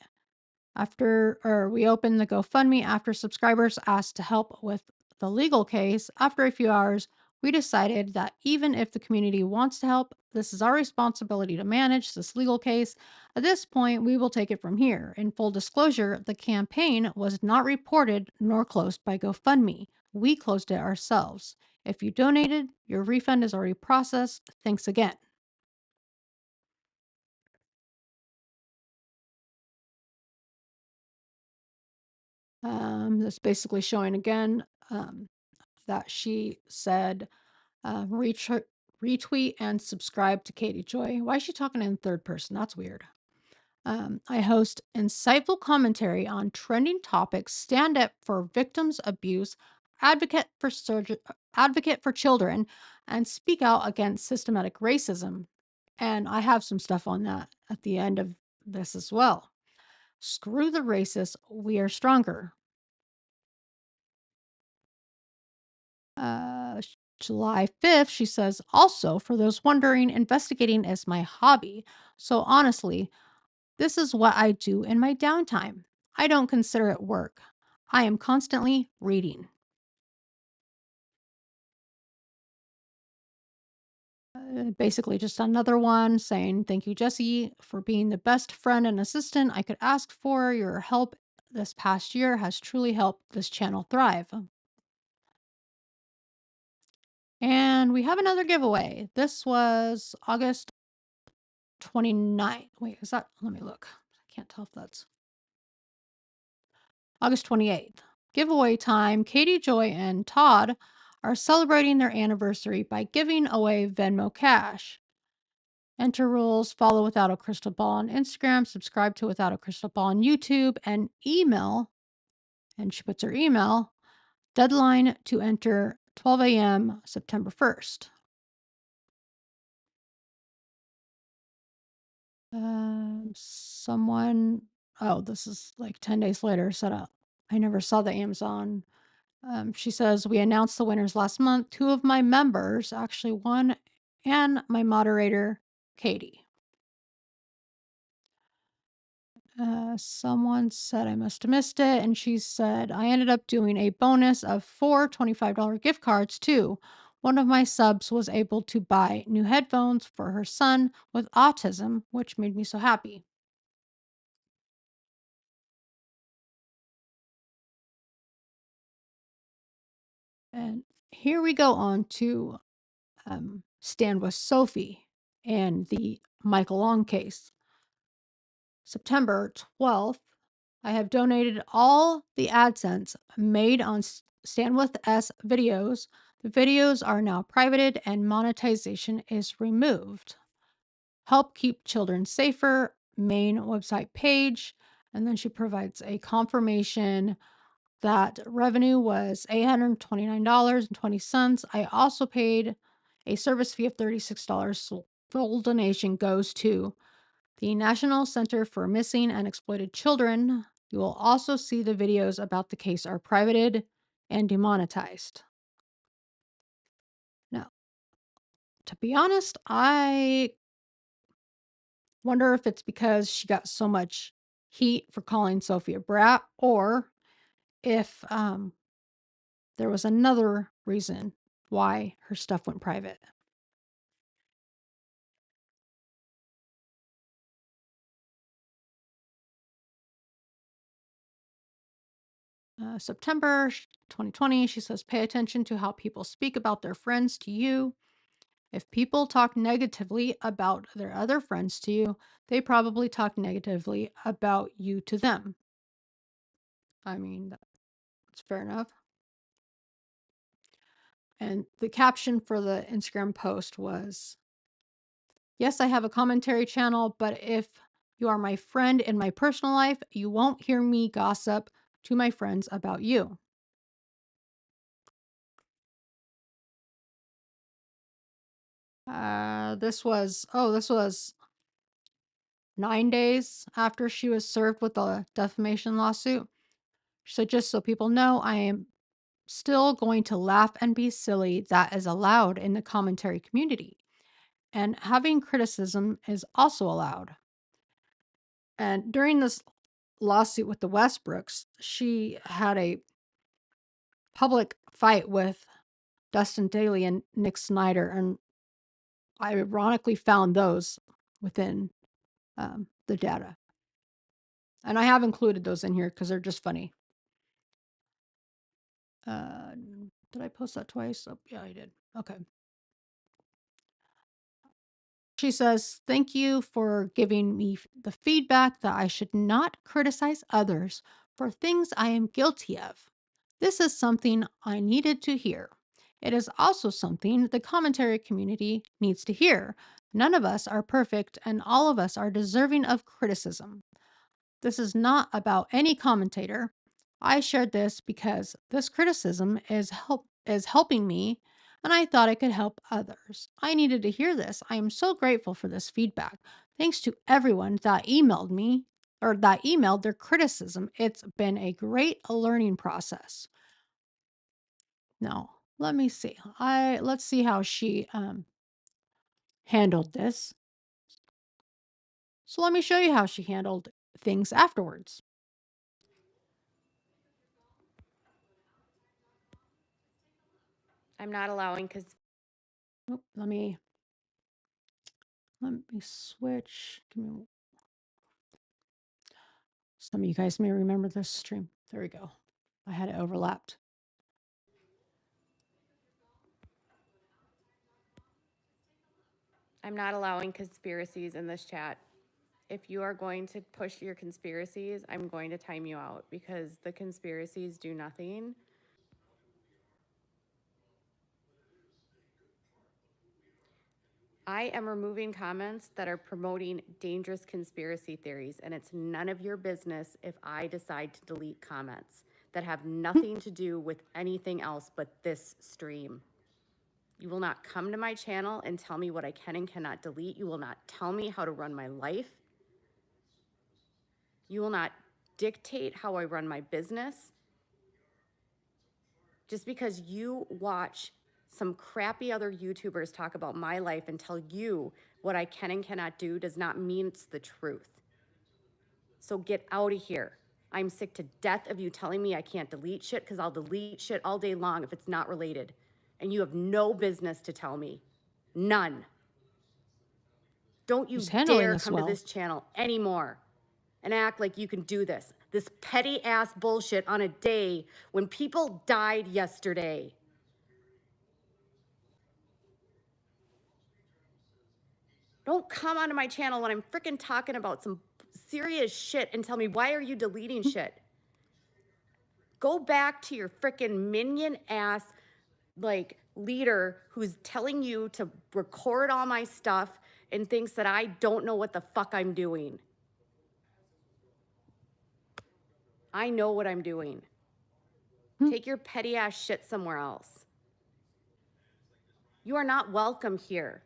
[SPEAKER 3] we opened the GoFundMe after subscribers asked to help with the legal case. After a few hours, we decided that even if the community wants to help, this is our responsibility to manage this legal case. At this point, we will take it from here. In full disclosure, the campaign was not reported nor closed by GoFundMe. We closed it ourselves. If you donated, your refund is already processed. Thanks again. That's basically showing again that she said, retweet and subscribe to Katie Joy. Why is she talking in third person? That's weird. I host insightful commentary on trending topics, stand up for victims' abuse, advocate for children, and speak out against systematic racism. And I have some stuff on that at the end of this as well. Screw the racists, we are stronger. July 5th, she says, also, for those wondering, investigating is my hobby. So honestly, this is what I do in my downtime. I don't consider it work. I am constantly reading. Basically, just another one saying, thank you, Jesse, for being the best friend and assistant I could ask for. Your help this past year has truly helped this channel thrive. And we have another giveaway. This was August 29th. Wait, is that? Let me look. I can't tell if that's August 28th. Giveaway time. Katie, Joy, and Todd are celebrating their anniversary by giving away Venmo cash. Enter rules. Follow Without a Crystal Ball on Instagram. Subscribe to Without a Crystal Ball on YouTube. And email. And she puts her email. Deadline to enter 12 a.m. September 1st. Someone, this is like 10 days later, said, I never saw the Amazon. She says, we announced the winners last month. 2 of my members actually won, and my moderator, Katie. Someone said I must have missed it, and she said, I ended up doing a bonus of 4 $25 gift cards too. One of my subs was able to buy new headphones for her son with autism, which made me so happy. And here we go on to Stand with Sophie and the Michael Long case. September 12th, I have donated all the AdSense made on Stand With S videos. The videos are now privated and monetization is removed. Help keep children safer, main website page. And then she provides a confirmation that revenue was $829.20. I also paid a service fee of $36. So full donation goes to the National Center for Missing and Exploited Children. You will also see the videos about the case are privated and demonetized. Now, to be honest, I wonder if it's because she got so much heat for calling Sophie a brat, or if there was another reason why her stuff went private. September 2020, she says, pay attention to how people speak about their friends to you. If people talk negatively about their other friends to you, they probably talk negatively about you to them. I mean, that's fair enough. And the caption for the Instagram post was, yes, I have a commentary channel, but if you are my friend in my personal life, you won't hear me gossip to my friends about you. This was 9 days after she was served with the defamation lawsuit. So just so people know, I am still going to laugh and be silly. That is allowed in the commentary community. And having criticism is also allowed. And during this lawsuit with the Westbrooks, she had a public fight with Dustin Daly and Nick Snyder. And I ironically found those within the data. And I have included those in here because they're just funny. Did I post that twice? Oh, yeah, I did. Okay. She says, thank you for giving me the feedback that I should not criticize others for things I am guilty of. This is something I needed to hear. It is also something the commentary community needs to hear. None of us are perfect, and all of us are deserving of criticism. This is not about any commentator. I shared this because this criticism is helping me, and I thought it could help others. I needed to hear this. I am so grateful for this feedback. Thanks to everyone that emailed me or that emailed their criticism. It's been a great learning process. Now, let me see. Let's see how she handled this. So let me show you how she handled things afterwards.
[SPEAKER 2] I'm not allowing because
[SPEAKER 3] Oh, let me switch. Some of you guys may remember this stream. There we go. I had it overlapped.
[SPEAKER 2] I'm not allowing conspiracies in this chat. If you are going to push your conspiracies, I'm going to time you out because the conspiracies do nothing. I am removing comments that are promoting dangerous conspiracy theories, and it's none of your business if I decide to delete comments that have nothing to do with anything else but this stream. You will not come to my channel and tell me what I can and cannot delete. You will not tell me how to run my life. You will not dictate how I run my business. Just because you watch some crappy other YouTubers talk about my life and tell you what I can and cannot do does not mean it's the truth. So get out of here. I'm sick to death of you telling me I can't delete shit because I'll delete shit all day long if it's not related. And you have no business to tell me. None. Don't you
[SPEAKER 3] She's handling
[SPEAKER 2] dare
[SPEAKER 3] this
[SPEAKER 2] come to
[SPEAKER 3] well.
[SPEAKER 2] this channel anymore and act like you can do this. This petty ass bullshit on a day when people died yesterday. Don't come onto my channel when I'm freaking talking about some serious shit and tell me, why are you deleting shit? Go back to your freaking minion ass like leader who's telling you to record all my stuff and thinks that I don't know what the fuck I'm doing. I know what I'm doing. Take your petty ass shit somewhere else. You are not welcome here.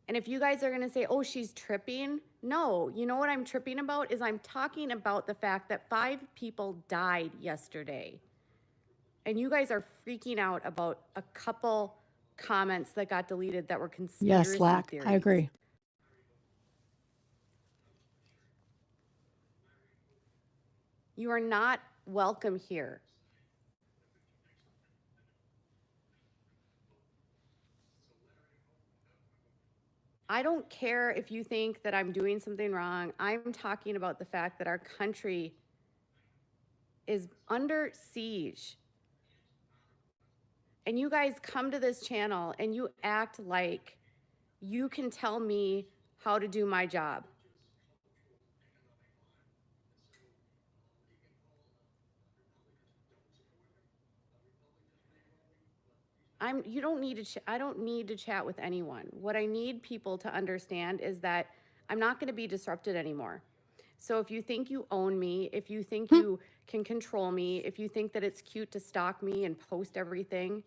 [SPEAKER 2] And if you guys are gonna say, oh, she's tripping,
[SPEAKER 4] No, you know what I'm tripping about is I'm talking about the fact that 5 people died yesterday. And you guys are freaking out about a couple comments that got deleted that were
[SPEAKER 3] Yes,
[SPEAKER 4] conspiracy
[SPEAKER 3] Lack. I
[SPEAKER 4] theories.
[SPEAKER 3] agree.
[SPEAKER 4] You are not welcome here. I don't care if you think that I'm doing something wrong. I'm talking about the fact that our country is under siege. And you guys come to this channel and you act like you can tell me how to do my job. You don't need to I don't need to chat with anyone. What I need people to understand is that I'm not going to be disrupted anymore. So if you think you own me, if you think you can control me, if you think that it's cute to stalk me and post everything,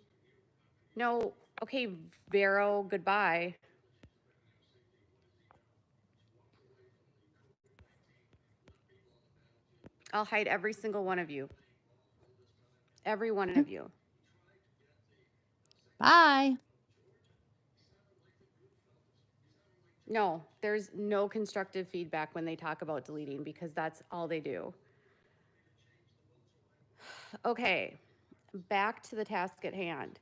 [SPEAKER 4] no, okay, Vero, goodbye. I'll hide every single one of you. Every one of you.
[SPEAKER 3] Bye.
[SPEAKER 4] No, there's no constructive feedback when they talk about deleting because that's all they do. Okay, back to the task at hand.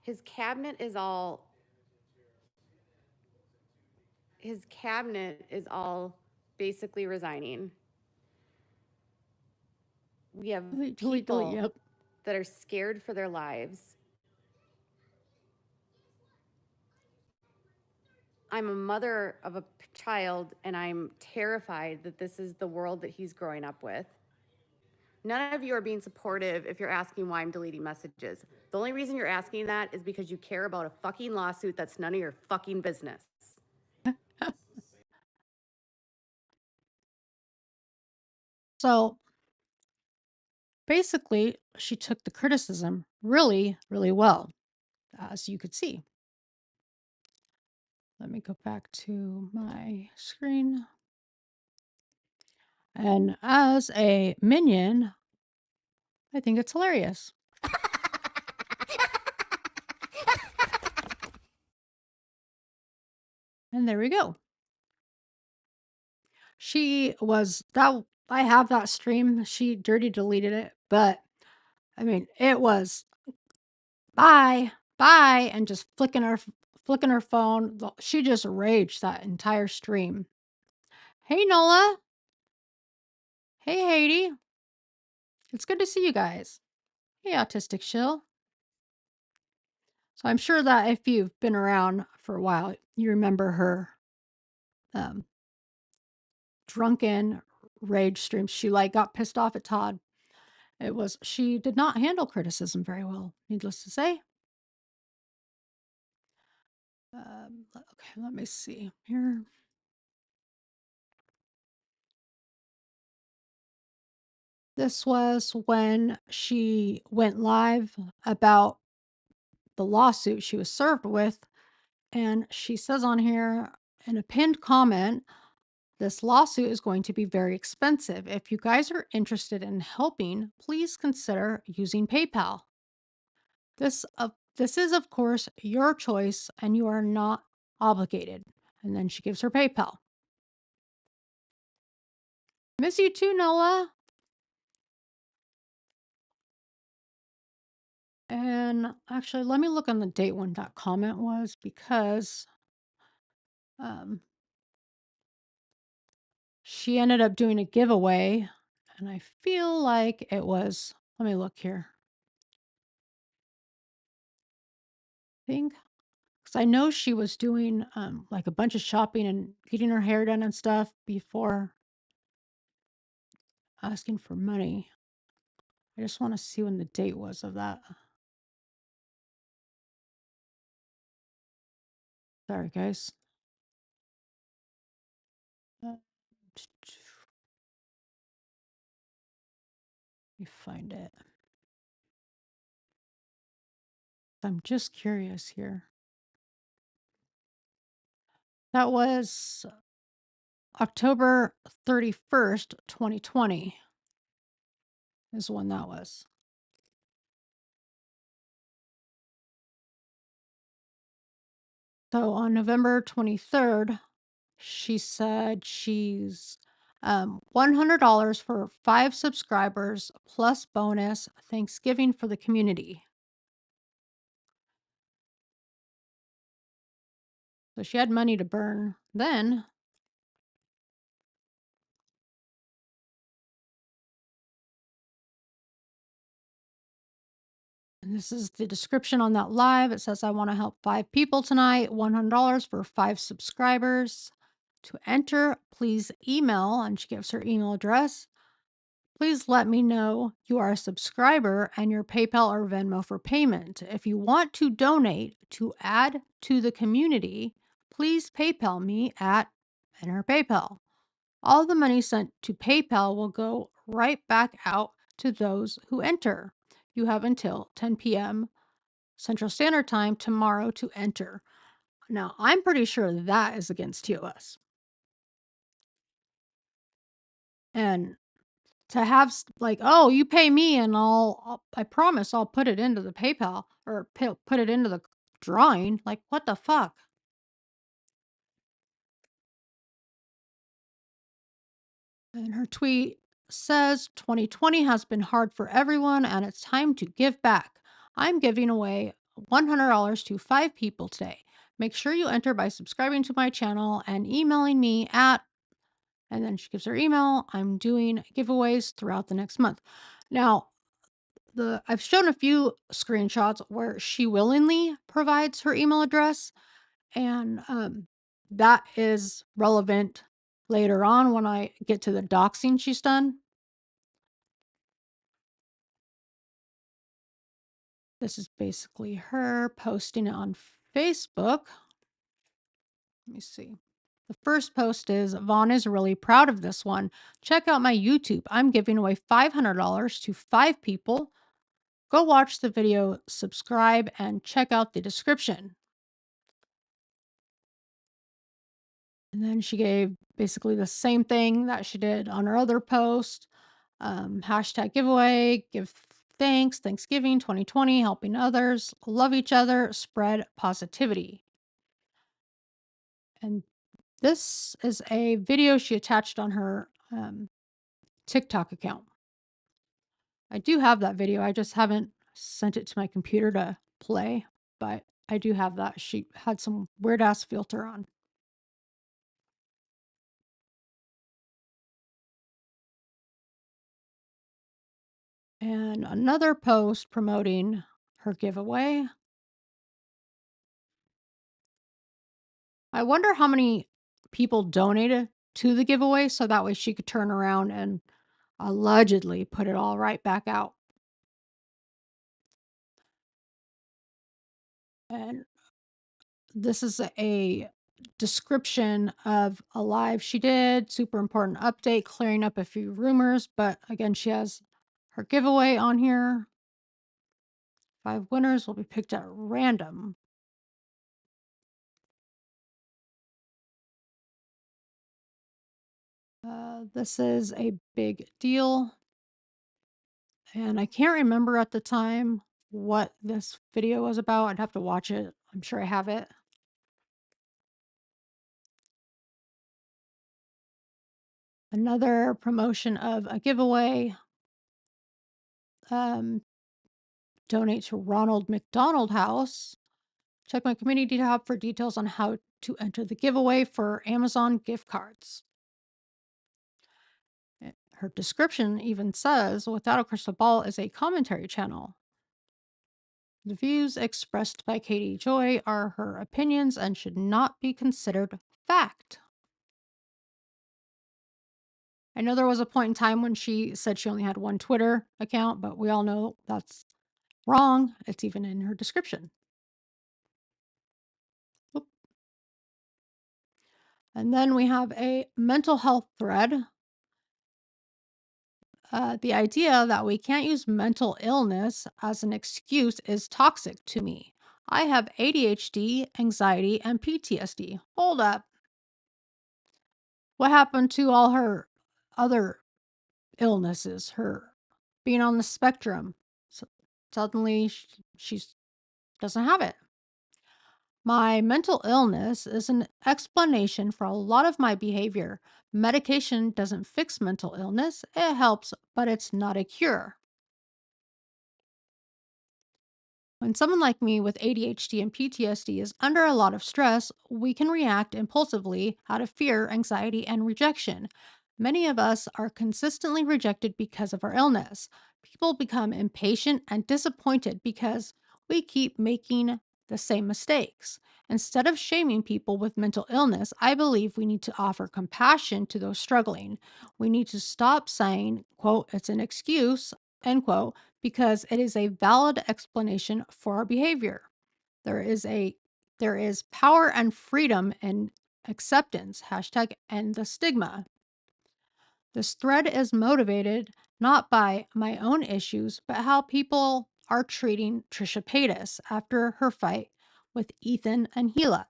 [SPEAKER 4] His cabinet is all basically resigning. We have people
[SPEAKER 3] Yep.
[SPEAKER 4] that are scared for their lives. I'm a mother of a child and I'm terrified that this is the world that he's growing up with. None of you are being supportive if you're asking why I'm deleting messages. The only reason you're asking that is because you care about a fucking lawsuit that's none of your fucking business.
[SPEAKER 3] So basically, she took the criticism really, really well, as you could see. Let me go back to my screen. And as a minion, I think it's hilarious. And there we go. She was that I have that stream. She dirty deleted it, but I mean, it was bye, bye, and just flicking her phone. She just raged that entire stream. Hey Nola. Hey Haiti. It's good to see you guys. Hey Autistic Shill. So I'm sure that if you've been around for a while, you remember her drunken rage stream. She like got pissed off at Todd. She did not handle criticism very well, needless to say. Okay, let me see here. This was when she went live about the lawsuit she was served with. And she says on here in a pinned comment, this lawsuit is going to be very expensive. If you guys are interested in helping, please consider using PayPal. This is, of course, your choice and you are not obligated. And then she gives her PayPal. Miss you too, Noah. And actually, let me look on the date when that comment was because she ended up doing a giveaway. And I feel like it was, let me look here. I think, because I know she was doing like a bunch of shopping and getting her hair done and stuff before asking for money. I just want to see when the date was of that. Sorry, guys. Let me find it. I'm just curious here. That was October 31st, 2020 is when that was. So on November 23rd, she said she's $100 for 5 subscribers plus bonus Thanksgiving for the community. So she had money to burn then. And this is the description on that live. It says, I want to help 5 people tonight, $100 for 5 subscribers. To enter, please email, and she gives her email address. Please let me know you are a subscriber and your PayPal or Venmo for payment. If you want to donate to add to the community, please PayPal me at enter PayPal. All the money sent to PayPal will go right back out to those who enter. You have until 10 p.m. Central Standard Time tomorrow to enter. Now, I'm pretty sure that is against TOS. And to have like, oh, you pay me and I promise I'll put it into the PayPal or put it into the drawing. Like, what the fuck? And her tweet says 2020 has been hard for everyone and it's time to give back. I'm giving away $100 to 5 people today. Make sure you enter by subscribing to my channel and emailing me at, and then she gives her email. I'm doing giveaways throughout the next month. Now, I've shown a few screenshots where she willingly provides her email address, and that is relevant later on when I get to the doxing she's done. This is basically her posting it on Facebook. Let me see. The first post is, Vaughn is really proud of this one. Check out my YouTube. I'm giving away $500 to 5 people. Go watch the video, subscribe, and check out the description. And then she gave basically the same thing that she did on her other post. Hashtag giveaway, give thanks, Thanksgiving 2020, helping others, love each other, spread positivity. And this is a video she attached on her TikTok account. I do have that video. I just haven't sent it to my computer to play, but I do have that. She had some weird ass filter on. And another post promoting her giveaway. I wonder how many people donated to the giveaway so that way she could turn around and allegedly put it all right back out. And this is a description of a live she did. Super important update, clearing up a few rumors. But again, she has her giveaway on here. 5 winners will be picked at random. This is a big deal. And I can't remember at the time what this video was about. I'd have to watch it. I'm sure I have it. Another promotion of a giveaway. Donate to Ronald McDonald House. Check my community tab for details on how to enter the giveaway for Amazon gift cards. Her description even says, Without a Crystal Ball is a commentary channel. The views expressed by Katie Joy are her opinions and should not be considered fact. I know there was a point in time when she said she only had one Twitter account, but we all know that's wrong. It's even in her description. Oop. And then we have a mental health thread. The idea that we can't use mental illness as an excuse is toxic to me. I have ADHD, anxiety, and PTSD. Hold up. What happened to all her other illnesses? Her being on the spectrum. So suddenly she doesn't have it. My mental illness is an explanation for a lot of my behavior. Medication doesn't fix mental illness, it helps, but it's not a cure. When someone like me with ADHD and PTSD is under a lot of stress, we can react impulsively out of fear, anxiety, and rejection. Many of us are consistently rejected because of our illness. People become impatient and disappointed because we keep making the same mistakes. Instead of shaming people with mental illness, I believe we need to offer compassion to those struggling. We need to stop saying, quote, it's an excuse, end quote, because it is a valid explanation for our behavior. There is power and freedom in acceptance. Hashtag end the stigma. This thread is motivated not by my own issues, but how people are treating Trisha Paytas after her fight with Ethan and Gila.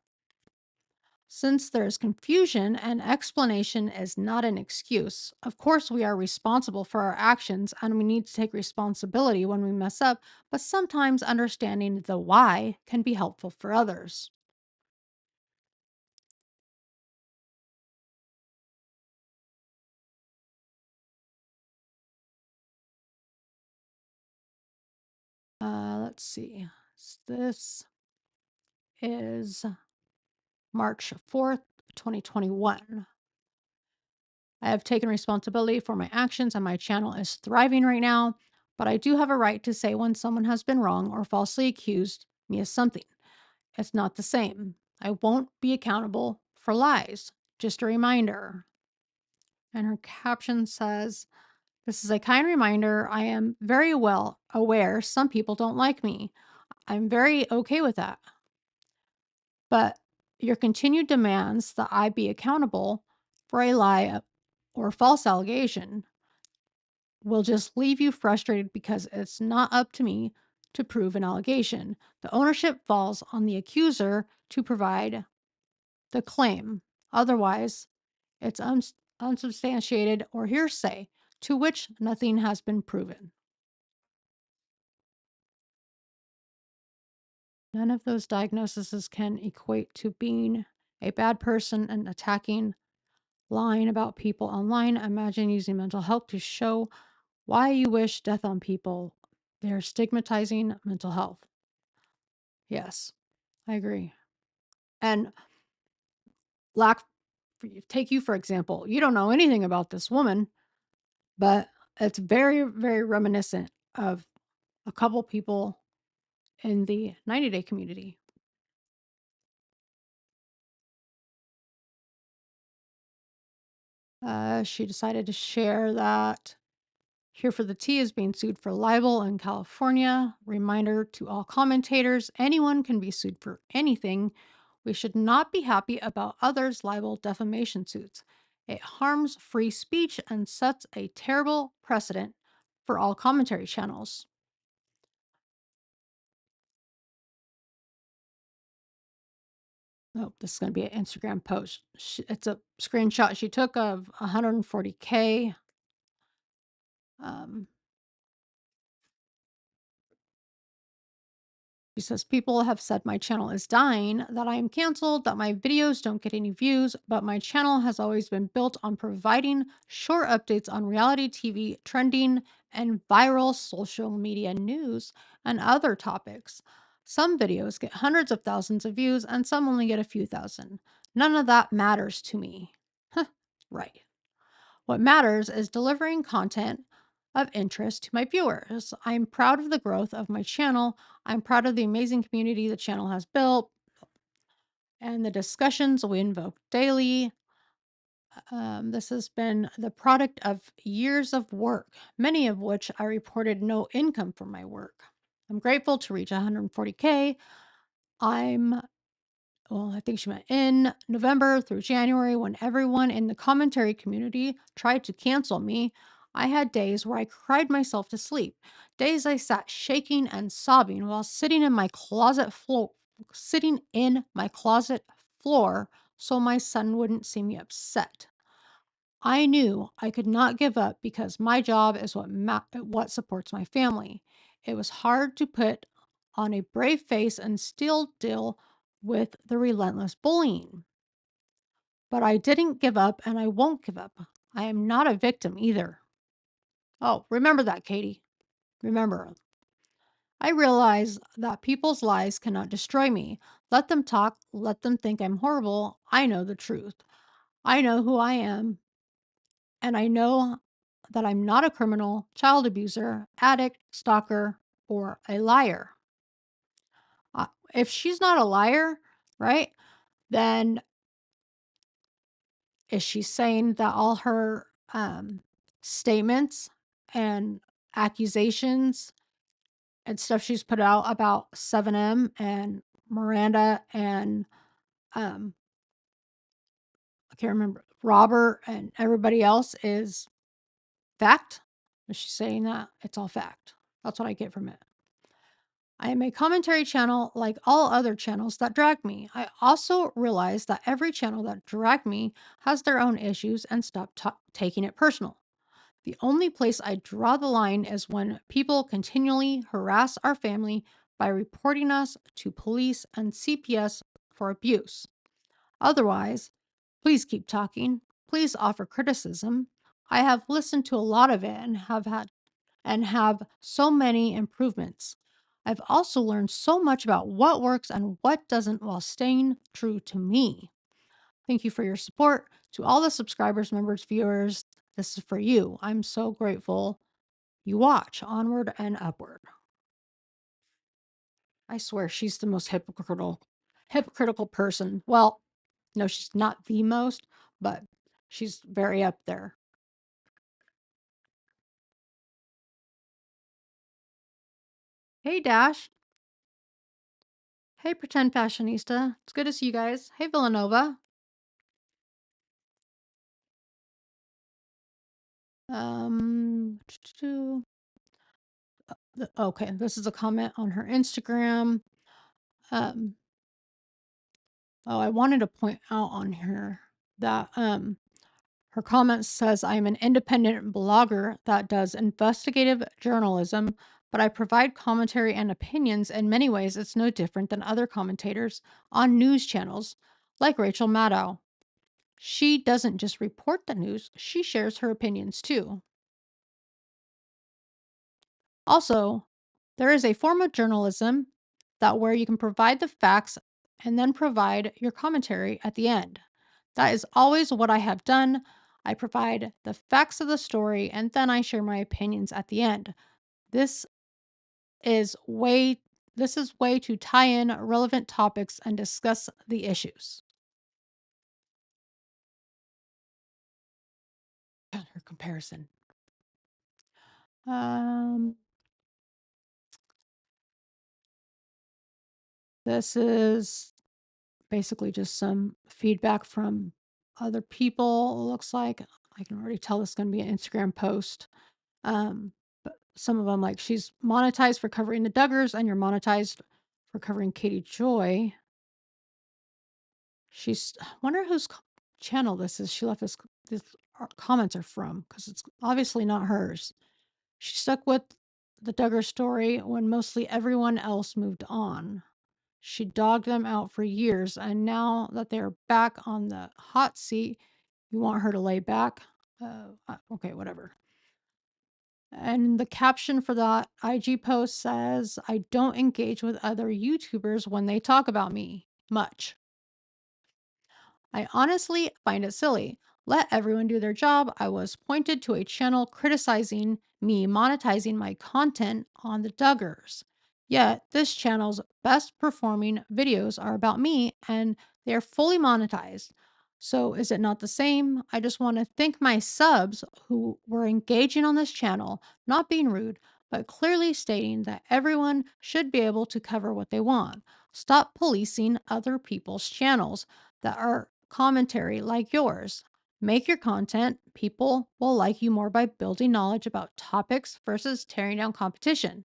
[SPEAKER 3] Since there is confusion and explanation is not an excuse, of course we are responsible for our actions and we need to take responsibility when we mess up, but sometimes understanding the why can be helpful for others. Let's see. This is March 4th, 2021. I have taken responsibility for my actions and my channel is thriving right now, but I do have a right to say when someone has been wrong or falsely accused me of something. It's not the same. I won't be accountable for lies. Just a reminder. And her caption says, this is a kind reminder. I am very well aware some people don't like me. I'm very okay with that. But your continued demands that I be accountable for a lie or false allegation will just leave you frustrated because it's not up to me to prove an allegation. The ownership falls on the accuser to provide the claim. Otherwise, it's unsubstantiated or hearsay, to which nothing has been proven. None of those diagnoses can equate to being a bad person and attacking, lying about people online. Imagine using mental health to show why you wish death on people. They're stigmatizing mental health. Yes, I agree. And lack, take you for example, you don't know anything about this woman, but it's very, very reminiscent of a couple people in the 90-day community. She decided to share that Here for the Tea is being sued for libel in California. Reminder to all commentators, anyone can be sued for anything. We should not be happy about others' libel defamation suits. It harms free speech and sets a terrible precedent for all commentary channels. Oh, this is going to be an Instagram post. It's a screenshot she took of 140K. She says, people have said my channel is dying, that I am canceled, that my videos don't get any views, but my channel has always been built on providing short updates on reality TV, trending, and viral social media news and other topics. Some videos get hundreds of thousands of views and some only get a few thousand. None of that matters to me. Right. What matters is delivering content of interest to my viewers. I'm proud of the growth of my channel. I'm proud of the amazing community the channel has built and the discussions we invoke daily. This has been the product of years of work, many of which I reported no income from my work. I'm grateful to reach 140K. I think she meant in November through January when everyone in the commentary community tried to cancel me. I had days where I cried myself to sleep, days I sat shaking and sobbing while sitting in my closet floor so my son wouldn't see me upset. I knew I could not give up because my job is what supports my family. It was hard to put on a brave face and still deal with the relentless bullying. But I didn't give up and I won't give up. I am not a victim either. Oh, remember that, Katie. Remember, I realize that people's lies cannot destroy me. Let them talk, let them think I'm horrible. I know the truth. I know who I am, and I know that I'm not a criminal, child abuser, addict, stalker, or a liar. If she's not a liar, right, then is she saying that all her statements and accusations and stuff she's put out about 7M and Miranda and um, I can't remember, Robert and everybody else is fact? Is she saying that? It's all fact. That's what I get from it. I am a commentary channel like all other channels that drag me. I also realize that every channel that dragged me has their own issues and stop taking it personal. The only place I draw the line is when people continually harass our family by reporting us to police and CPS for abuse. Otherwise, please keep talking. Please offer criticism. I have listened to a lot of it and have so many improvements. I've also learned so much about what works and what doesn't while staying true to me. Thank you for your support. To all the subscribers, members, viewers, this is for you. I'm so grateful you watch. Onward and upward. I swear she's the most hypocritical person. Well, no, she's not the most, but she's very up there. Hey, Dash. Hey, Pretend Fashionista. It's good to see you guys. Hey, Villanova. Okay, this is a comment on her Instagram. I wanted to point out on here that her comment says, I am an independent blogger that does investigative journalism, but I provide commentary and opinions. In many ways, it's no different than other commentators on news channels like Rachel Maddow. She doesn't just report the news, she shares her opinions too. Also, there is a form of journalism that where you can provide the facts and then provide your commentary at the end. That is always what I have done. I provide the facts of the story and then I share my opinions at the end. This is way to tie in relevant topics and discuss the issues. Her comparison. This is basically just some feedback from other people. It looks like I can already tell this is going to be an Instagram post. But some of them, like, she's monetized for covering the Duggars, and you're monetized for covering Katie Joy. I wonder whose channel this is. She left this comments are from, because it's obviously not hers. She stuck with the Duggar story when mostly everyone else moved on. She dogged them out for years, and now that they're back on the hot seat, you want her to lay back? Okay, whatever. And the caption for that IG post says, I don't engage with other YouTubers when they talk about me much. I honestly find it silly. Let everyone do their job. I was pointed to a channel criticizing me monetizing my content on the Duggars. Yet, this channel's best performing videos are about me and they're fully monetized. So, is it not the same? I just want to thank my subs who were engaging on this channel, not being rude, but clearly stating that everyone should be able to cover what they want. Stop policing other people's channels that are commentary like yours. Make your content. People will like you more by building knowledge about topics versus tearing down competition.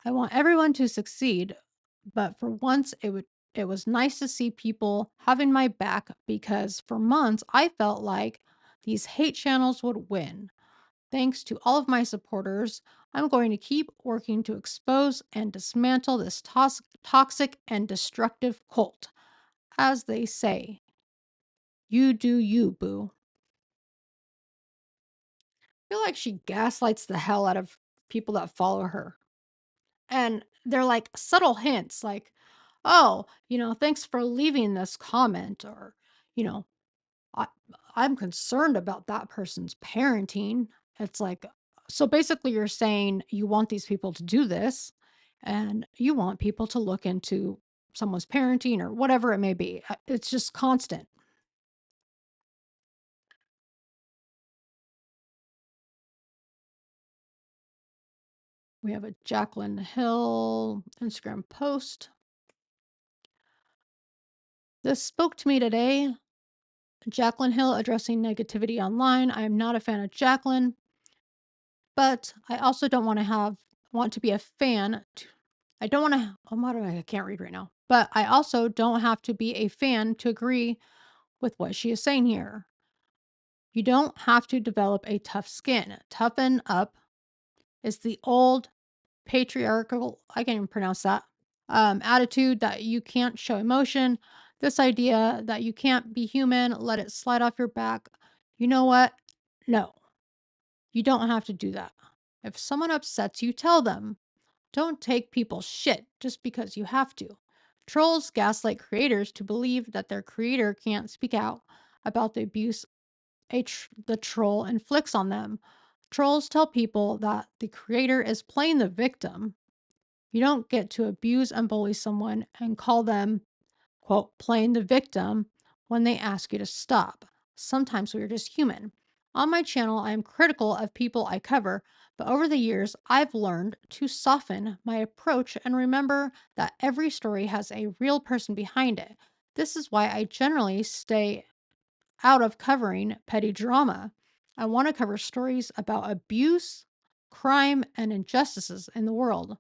[SPEAKER 3] I want everyone to succeed, but for once it was nice to see people having my back because for months I felt like these hate channels would win. Thanks to all of my supporters, I'm going to keep working to expose and dismantle this toxic and destructive cult. As they say, you do you, boo. I feel like she gaslights the hell out of people that follow her. And they're like subtle hints like, oh, thanks for leaving this comment, or, you know, I, I'm concerned about that person's parenting. It's like, so basically, you're saying you want these people to do this and you want people to look into someone's parenting or whatever it may be. It's just constant. We have a Jacqueline Hill Instagram post. This spoke to me today. Jacqueline Hill addressing negativity online. I am not a fan of Jacqueline, but I also don't want to be a fan. I don't want to. Oh, I can't read right now. But I also don't have to be a fan to agree with what she is saying here. You don't have to develop a tough skin. Toughen up is the old patriarchal, I can't even pronounce that, attitude that you can't show emotion. This idea that you can't be human, let it slide off your back. You know what? No, you don't have to do that. If someone upsets you, tell them. Don't take people's shit just because you have to. Trolls gaslight creators to believe that their creator can't speak out about the abuse the troll inflicts on them. Trolls tell people that the creator is playing the victim. You don't get to abuse and bully someone and call them, quote, playing the victim when they ask you to stop. Sometimes we're just human. On my channel, I am critical of people I cover, but over the years, I've learned to soften my approach and remember that every story has a real person behind it. This is why I generally stay out of covering petty drama. I want to cover stories about abuse, crime, and injustices in the world.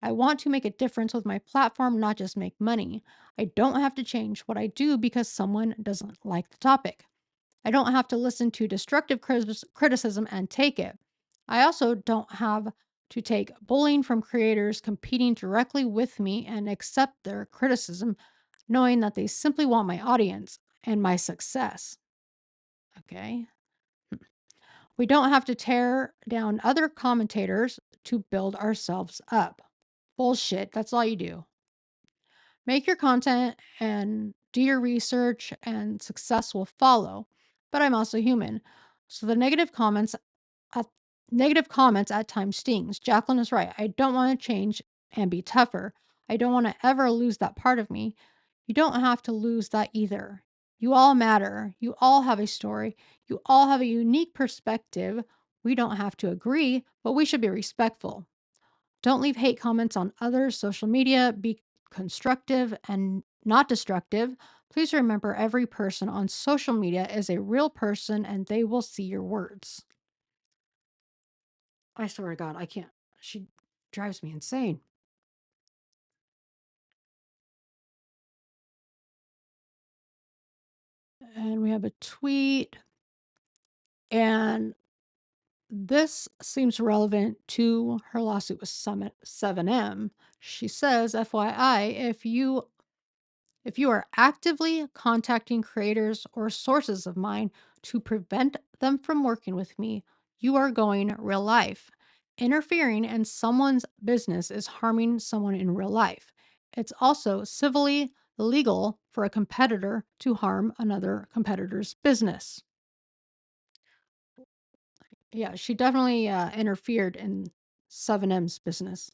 [SPEAKER 3] I want to make a difference with my platform, not just make money. I don't have to change what I do because someone doesn't like the topic. I don't have to listen to destructive criticism and take it. I also don't have to take bullying from creators competing directly with me and accept their criticism, knowing that they simply want my audience and my success. Okay. We don't have to tear down other commentators to build ourselves up. Bullshit. That's all you do. Make your content and do your research, and success will follow. But I'm also human. So the at, negative comments at times stings. Jacqueline is right. I don't want to change and be tougher. I don't want to ever lose that part of me. You don't have to lose that either. You all matter. You all have a story. You all have a unique perspective. We don't have to agree, but we should be respectful. Don't leave hate comments on others' social media. Be constructive and not destructive. Please remember every person on social media is a real person and they will see your words. I swear to God, I can't. She drives me insane. And we have a tweet, and this seems relevant to her lawsuit with Summit 7M. She says, FYI, if you are actively contacting creators or sources of mine to prevent them from working with me, you are going real life. Interfering in someone's business is harming someone in real life. It's also civilly illegal for a competitor to harm another competitor's business. Yeah, she definitely interfered in 7M's business.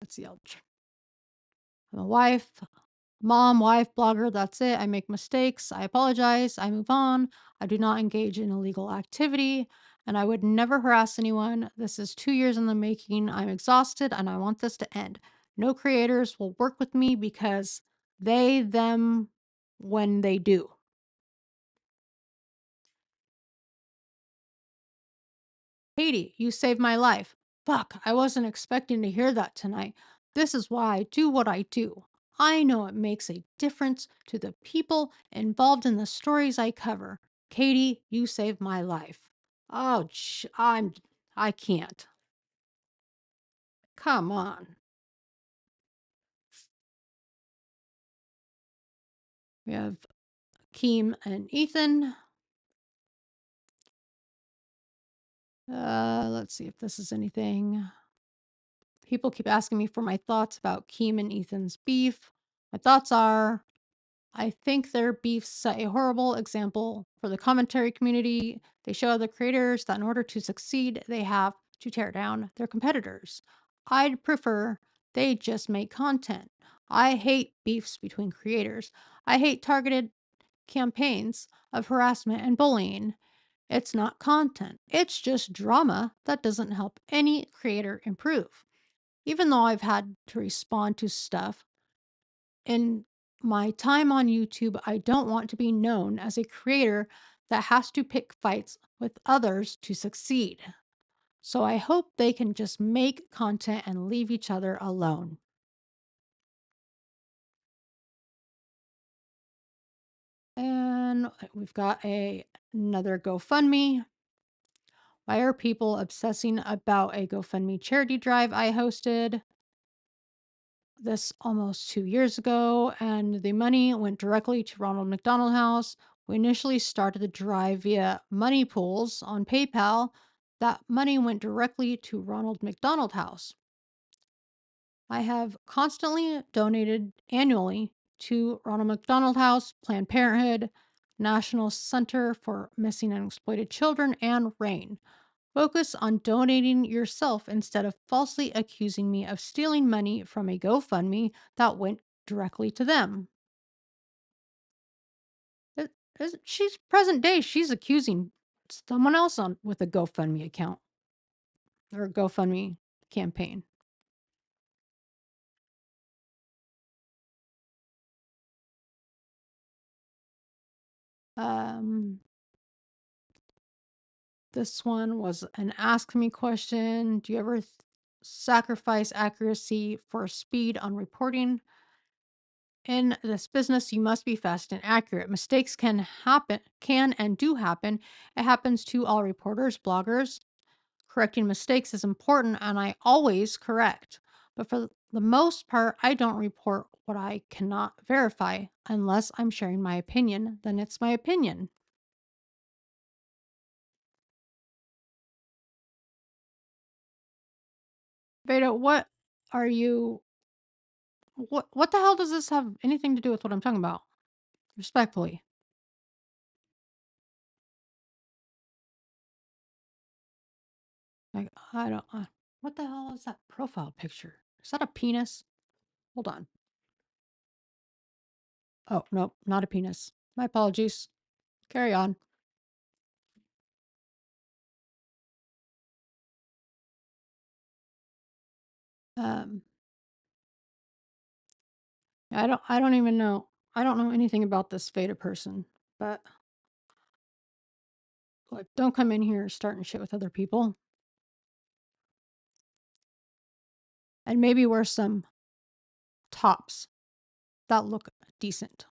[SPEAKER 3] Let's see. I'm a wife, mom, wife, blogger, that's it. I make mistakes. I apologize. I move on. I do not engage in illegal activity, and I would never harass anyone. This is 2 years in the making. I'm exhausted and I want this to end. No creators will work with me because them when they do. Katie, you saved my life. Fuck, I wasn't expecting to hear that tonight. This is why I do what I do. I know it makes a difference to the people involved in the stories I cover. Katie, you saved my life. Oh, I can't. Come on. We have Keem and Ethan. Let's see if this is anything. People keep asking me for my thoughts about Keem and Ethan's beef. My thoughts are I think their beef set a horrible example for the commentary community. They show other creators that in order to succeed, they have to tear down their competitors. I'd prefer they just make content. I hate beefs between creators. I hate targeted campaigns of harassment and bullying. It's not content, it's just drama that doesn't help any creator improve. Even though I've had to respond to stuff in my time on YouTube, I don't want to be known as a creator that has to pick fights with others to succeed. So I hope they can just make content and leave each other alone. And we've got another GoFundMe. Why are people obsessing about a GoFundMe charity drive I hosted? This almost 2 years ago, and the money went directly to Ronald McDonald House. We initially started the drive via money pools on PayPal. That money went directly to Ronald McDonald House. I have constantly donated annually to Ronald McDonald House, Planned Parenthood, National Center for Missing and Exploited Children, and RAIN. Focus on donating yourself instead of falsely accusing me of stealing money from a GoFundMe that went directly to them. She's present day. She's accusing someone else with a GoFundMe account or a GoFundMe campaign. Um, this one was an ask me question. Do you ever sacrifice accuracy for speed on reporting? In this business, you must be fast and accurate. Mistakes can and do happen. It happens to all reporters, bloggers. Correcting mistakes is important, and I always correct. But for the most part, I don't report what I cannot verify. Unless I'm sharing my opinion, then it's my opinion. Beta, what are you? What the hell does this have anything to do with what I'm talking about? Respectfully. Like, I don't. What the hell is that profile picture? Is that a penis? Hold on. Oh, nope, not a penis. My apologies. Carry on. Um, I don't even know. I don't know anything about this Veda person, but like, don't come in here starting shit with other people. And maybe wear some tops that look decent.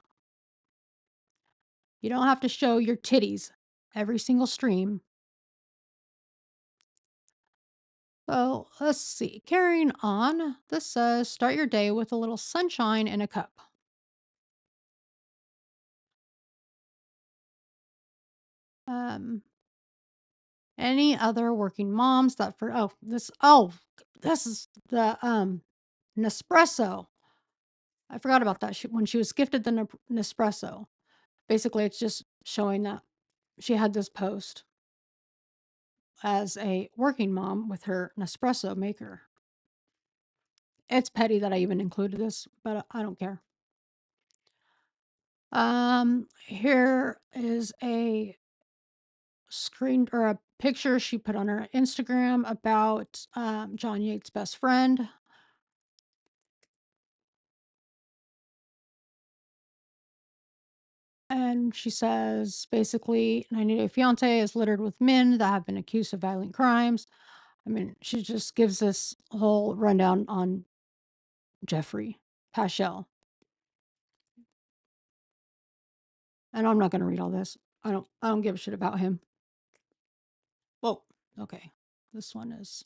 [SPEAKER 3] You don't have to show your titties every single stream. So let's see. Carrying on, this says start your day with a little sunshine in a cup. Any other working moms that this is the Nespresso. I forgot about that. When she was gifted the Nespresso, basically it's just showing that she had this post as a working mom with her Nespresso maker. It's petty that I even included this, but I don't care. Here is a screen or a picture she put on her Instagram about John Yates' best friend. And she says basically, 90 Day Fiance is littered with men that have been accused of violent crimes. I mean, she just gives this whole rundown on Jeffrey Paschal. And I'm not going to read all this. I don't give a shit about him. Whoa. Okay. This one is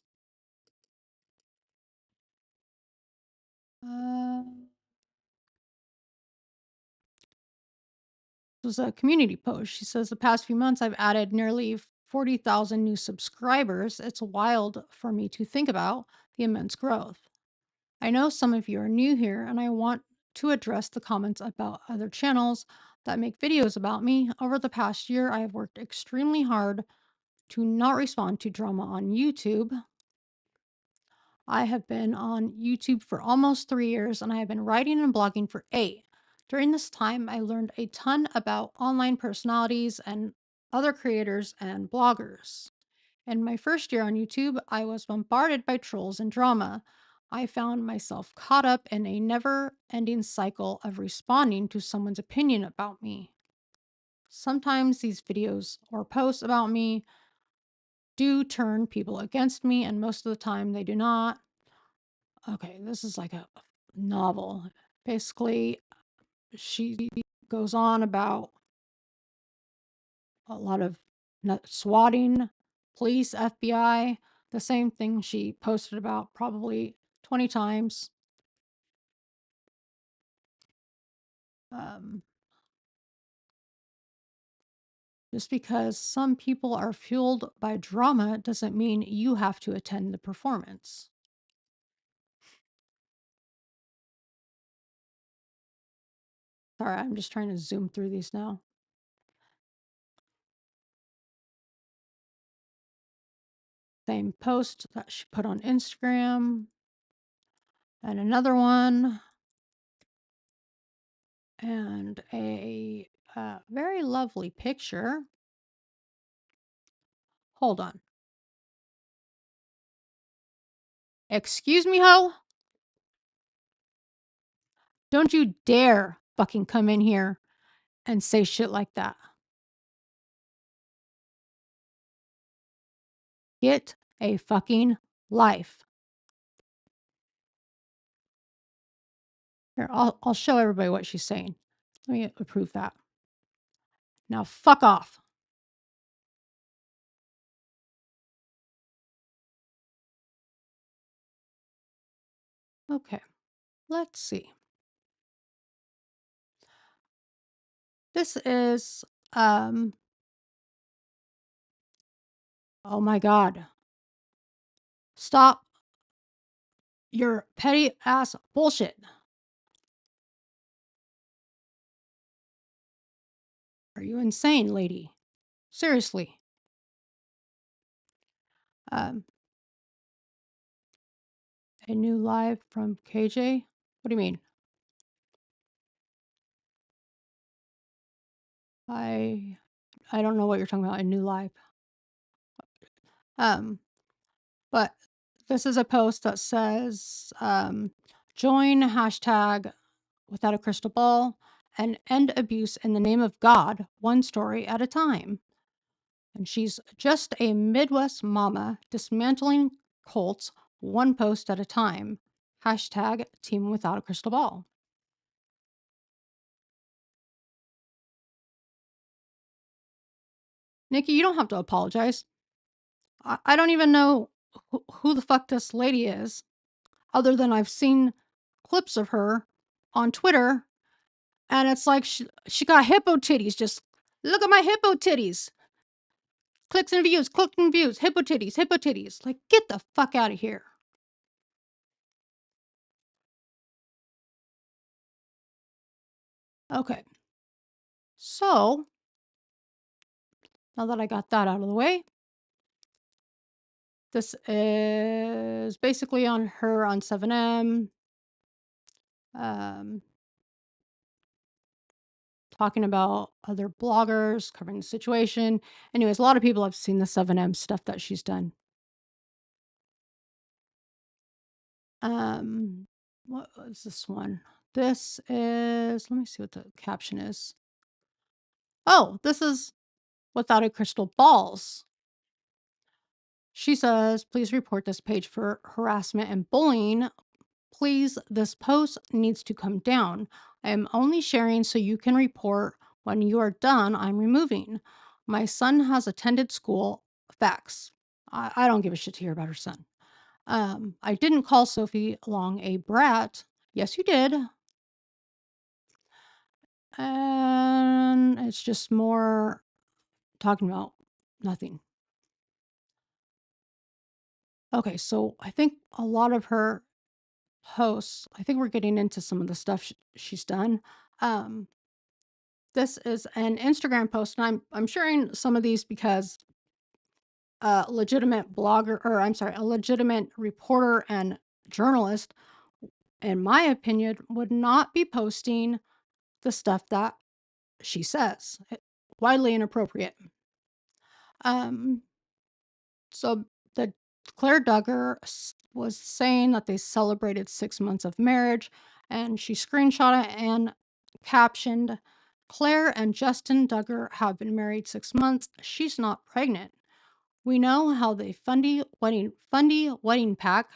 [SPEAKER 3] this was a community post. She says the past few months I've added nearly 40,000 new subscribers. It's wild for me to think about the immense growth. I know some of you are new here, and I want to address the comments about other channels that make videos about me. Over the past year, I have worked extremely hard to not respond to drama on YouTube. I have been on YouTube for almost 3 years, and I have been writing and blogging for 8. During this time, I learned a ton about online personalities and other creators and bloggers. In my first year on YouTube, I was bombarded by trolls and drama. I found myself caught up in a never ending cycle of responding to someone's opinion about me. Sometimes these videos or posts about me do turn people against me, and most of the time they do not. Okay, this is like a novel. Basically, she goes on about a lot of swatting, police, FBI, the same thing she posted about probably 20 times. Um, just because some people are fueled by drama doesn't mean you have to attend the performance. Sorry, I'm just trying to zoom through these now. Same post that she put on Instagram. And another one. And a very lovely picture. Hold on. Excuse me, ho? Don't you dare fucking come in here and say shit like that. Get a fucking life. Here, I'll show everybody what she's saying. Let me approve that. Now fuck off. Okay, let's see. This is, oh my God. Stop your petty ass bullshit. Are you insane, lady? Seriously. Um, a new live from KJ? What do you mean? I don't know what you're talking about, a new live. But this is a post that says, join hashtag without a crystal ball and end abuse in the name of God, one story at a time. And she's just a Midwest mama dismantling cults one post at a time. Hashtag team without a crystal ball. Nikki, you don't have to apologize. I don't even know who the fuck this lady is, other than I've seen clips of her on Twitter, and it's like she got hippo titties. Just look at my hippo titties. Clicks and views, hippo titties, hippo titties. Like, get the fuck out of here. Okay. So, now that I got that out of the way, this is basically on her on 7M. Talking about other bloggers, covering the situation. Anyways, a lot of people have seen the 7M stuff that she's done. What was this one? This is, let me see what the caption is. Oh, this is without a crystal balls. She says, please report this page for harassment and bullying. Please, this post needs to come down. I am only sharing so you can report. When you are done, I'm removing. My son has attended school. Facts. I don't give a shit to hear about her son. I didn't call Sophie Long a brat. Yes, you did. And it's just more talking about nothing. Okay, so I think a lot of her posts, I think we're getting into some of the stuff she's done. Um, this is an Instagram post, and I'm sharing some of these because a legitimate blogger, or I'm sorry, a legitimate reporter and journalist, in my opinion, would not be posting the stuff that she says. Widely inappropriate. Um, so the Claire Duggar was saying that they celebrated 6 months of marriage, and she screenshot it and captioned, Claire and Justin Duggar have been married 6 months. She's not pregnant. We know how the Fundy wedding pack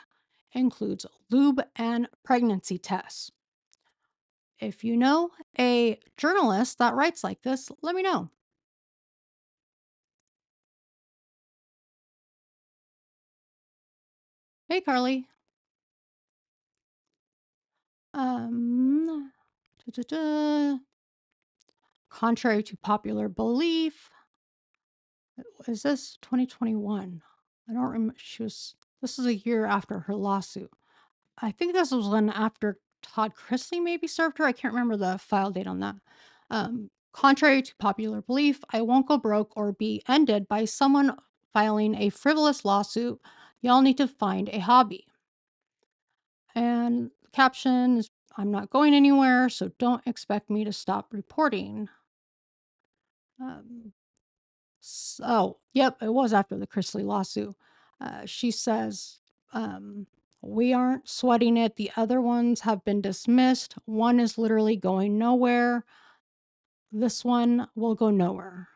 [SPEAKER 3] includes lube and pregnancy tests. If you know a journalist that writes like this, let me know. Hey, Carly. Um, da-da-da. Contrary to popular belief, is this 2021? I don't remember. This is a year after her lawsuit. I think this was when after Todd Chrisley maybe served her. I can't remember the file date on that. Contrary to popular belief, I won't go broke or be ended by someone filing a frivolous lawsuit. Y'all need to find a hobby. And the caption is, I'm not going anywhere, so don't expect me to stop reporting. So, yep, it was after the Chrisley lawsuit. She says, we aren't sweating it. The other ones have been dismissed. One is literally going nowhere. This one will go nowhere.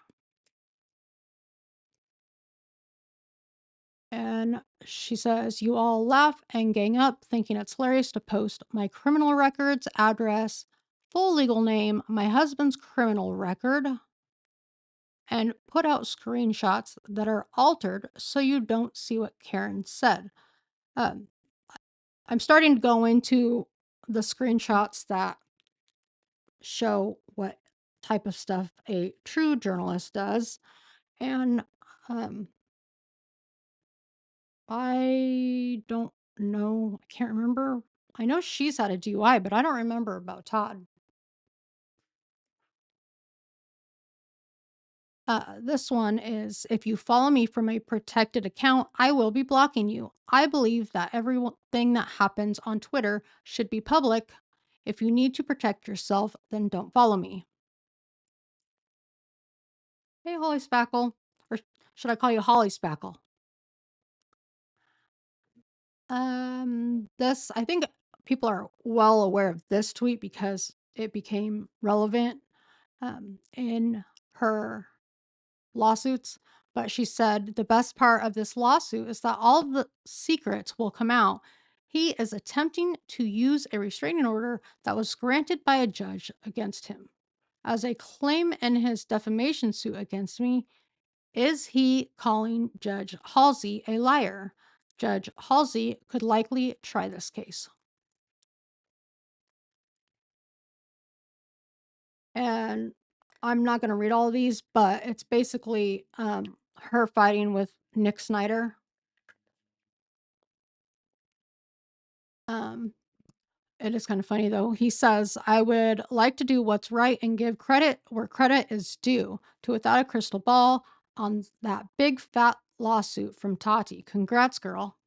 [SPEAKER 3] And she says, you all laugh and gang up thinking it's hilarious to post my criminal records, address, full legal name, my husband's criminal record, and put out screenshots that are altered so you don't see what Karen said. Um, I'm starting to go into the screenshots that show what type of stuff a true journalist does. And I don't know. I can't remember. I know she's had a DUI, but I don't remember about Todd. This one is, if you follow me from a protected account, I will be blocking you. I believe that everything that happens on Twitter should be public. If you need to protect yourself, then don't follow me. Hey, Holly Spackle. Or should I call you Holly Spackle? I think people are well aware of this tweet because it became relevant in her lawsuits. But she said the best part of this lawsuit is that all of the secrets will come out. He is attempting to use a restraining order that was granted by a judge against him. As a claim in his defamation suit against me, is he calling Judge Halsey a liar? Judge Halsey could likely try this case. And I'm not going to read all of these, but it's basically her fighting with Nick Snyder. It is kind of funny, though. He says, I would like to do what's right and give credit where credit is due to Without a Crystal Ball on that big fat lawsuit from Tati. Congrats, girl.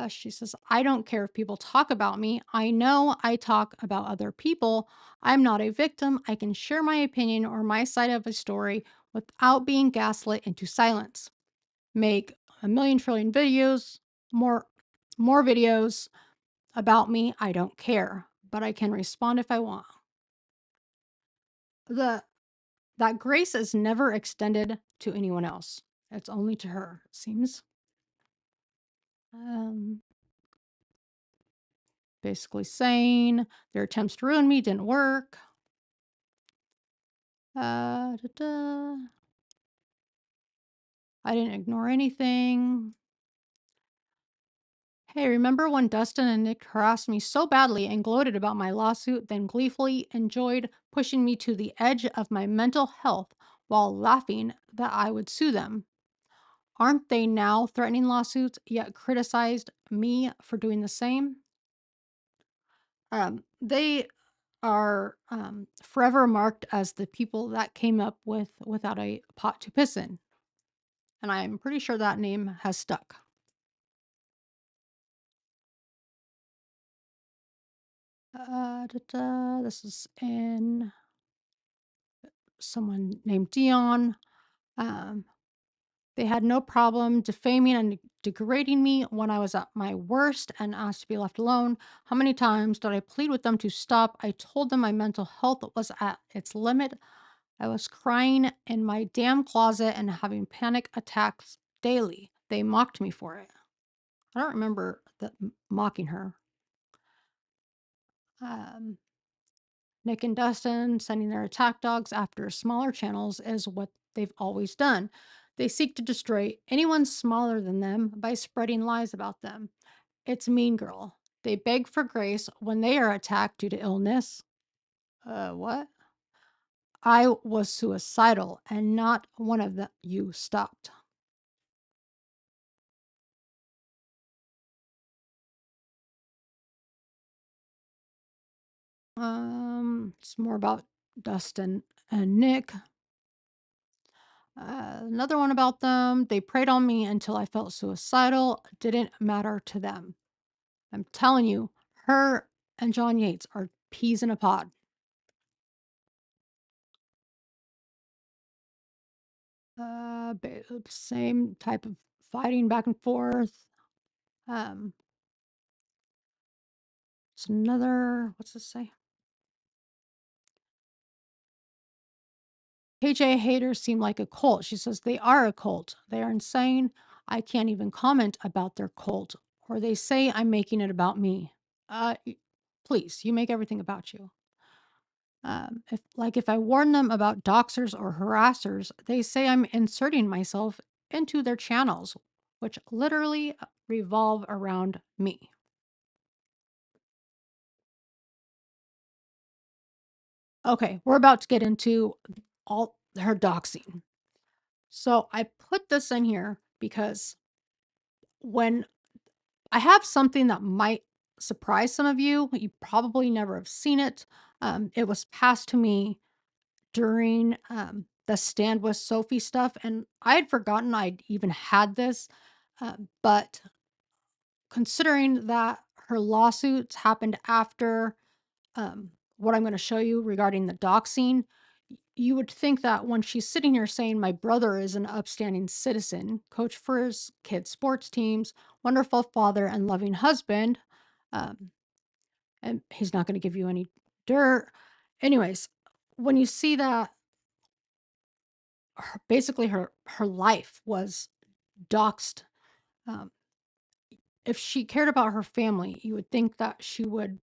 [SPEAKER 3] She says, I don't care if people talk about me. I know I talk about other people. I'm not a victim. I can share my opinion or my side of a story without being gaslit into silence. Make a million trillion videos, more videos about me. I don't care. but I can respond if I want. The That grace is never extended to anyone else. It's only to her, it seems. Um, Basically saying their attempts to ruin me didn't work. Da-da. I didn't ignore anything. Hey, remember when Dustin and Nick harassed me so badly and gloated about my lawsuit, then gleefully enjoyed pushing me to the edge of my mental health while laughing that I would sue them? Aren't they now threatening lawsuits, yet criticized me for doing the same? They are forever marked as the people that came up with without a pot to piss in. And I'm pretty sure that name has stuck. This is in someone named Dion. Um, they had no problem defaming and degrading me when I was at my worst and asked to be left alone. How many times did I plead with them to stop? I told them my mental health was at its limit. I was crying in my damn closet and having panic attacks daily. They mocked me for it. I don't remember mocking her. Um, Nick and Dustin sending their attack dogs after smaller channels is what they've always done. They seek to destroy anyone smaller than them by spreading lies about them. It's Mean Girl. They beg for grace when they are attacked due to illness. What? I was suicidal and not one of you stopped. It's more about Dustin and Nick. Another one about them. They preyed on me until I felt suicidal. Didn't matter to them. I'm telling you, her and John Yates are peas in a pod. Same type of fighting back and forth. Um, it's another, what's this say? KJ haters seem like a cult. She says they are a cult. They are insane. I can't even comment about their cult. Or they say I'm making it about me. Please, you make everything about you. If I warn them about doxers or harassers, they say I'm inserting myself into their channels, which literally revolve around me. Okay, we're about to get into all her doxing. So I put this in here because when I have something that might surprise some of you, you probably never have seen it. It was passed to me during the Stand with Sophie stuff, and I had forgotten I'd even had this. But considering that her lawsuits happened after what I'm going to show you regarding the doxing, you would think that when she's sitting here saying, my brother is an upstanding citizen, coach for his kids' sports teams, wonderful father, and loving husband, um, and he's not going to give you any dirt. Anyways, when you see that basically her life was doxed, um, if she cared about her family, you would think that she would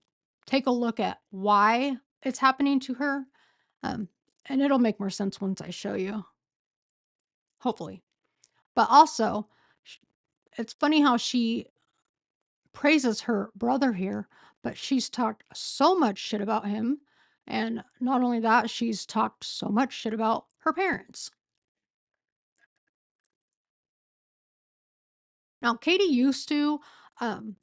[SPEAKER 3] take a look at why it's happening to her. Um, and it'll make more sense once I show you, hopefully. But also, sh- it's funny how she praises her brother here, but she's talked so much shit about him. And not only that, she's talked so much shit about her parents. Now, Katie used to um,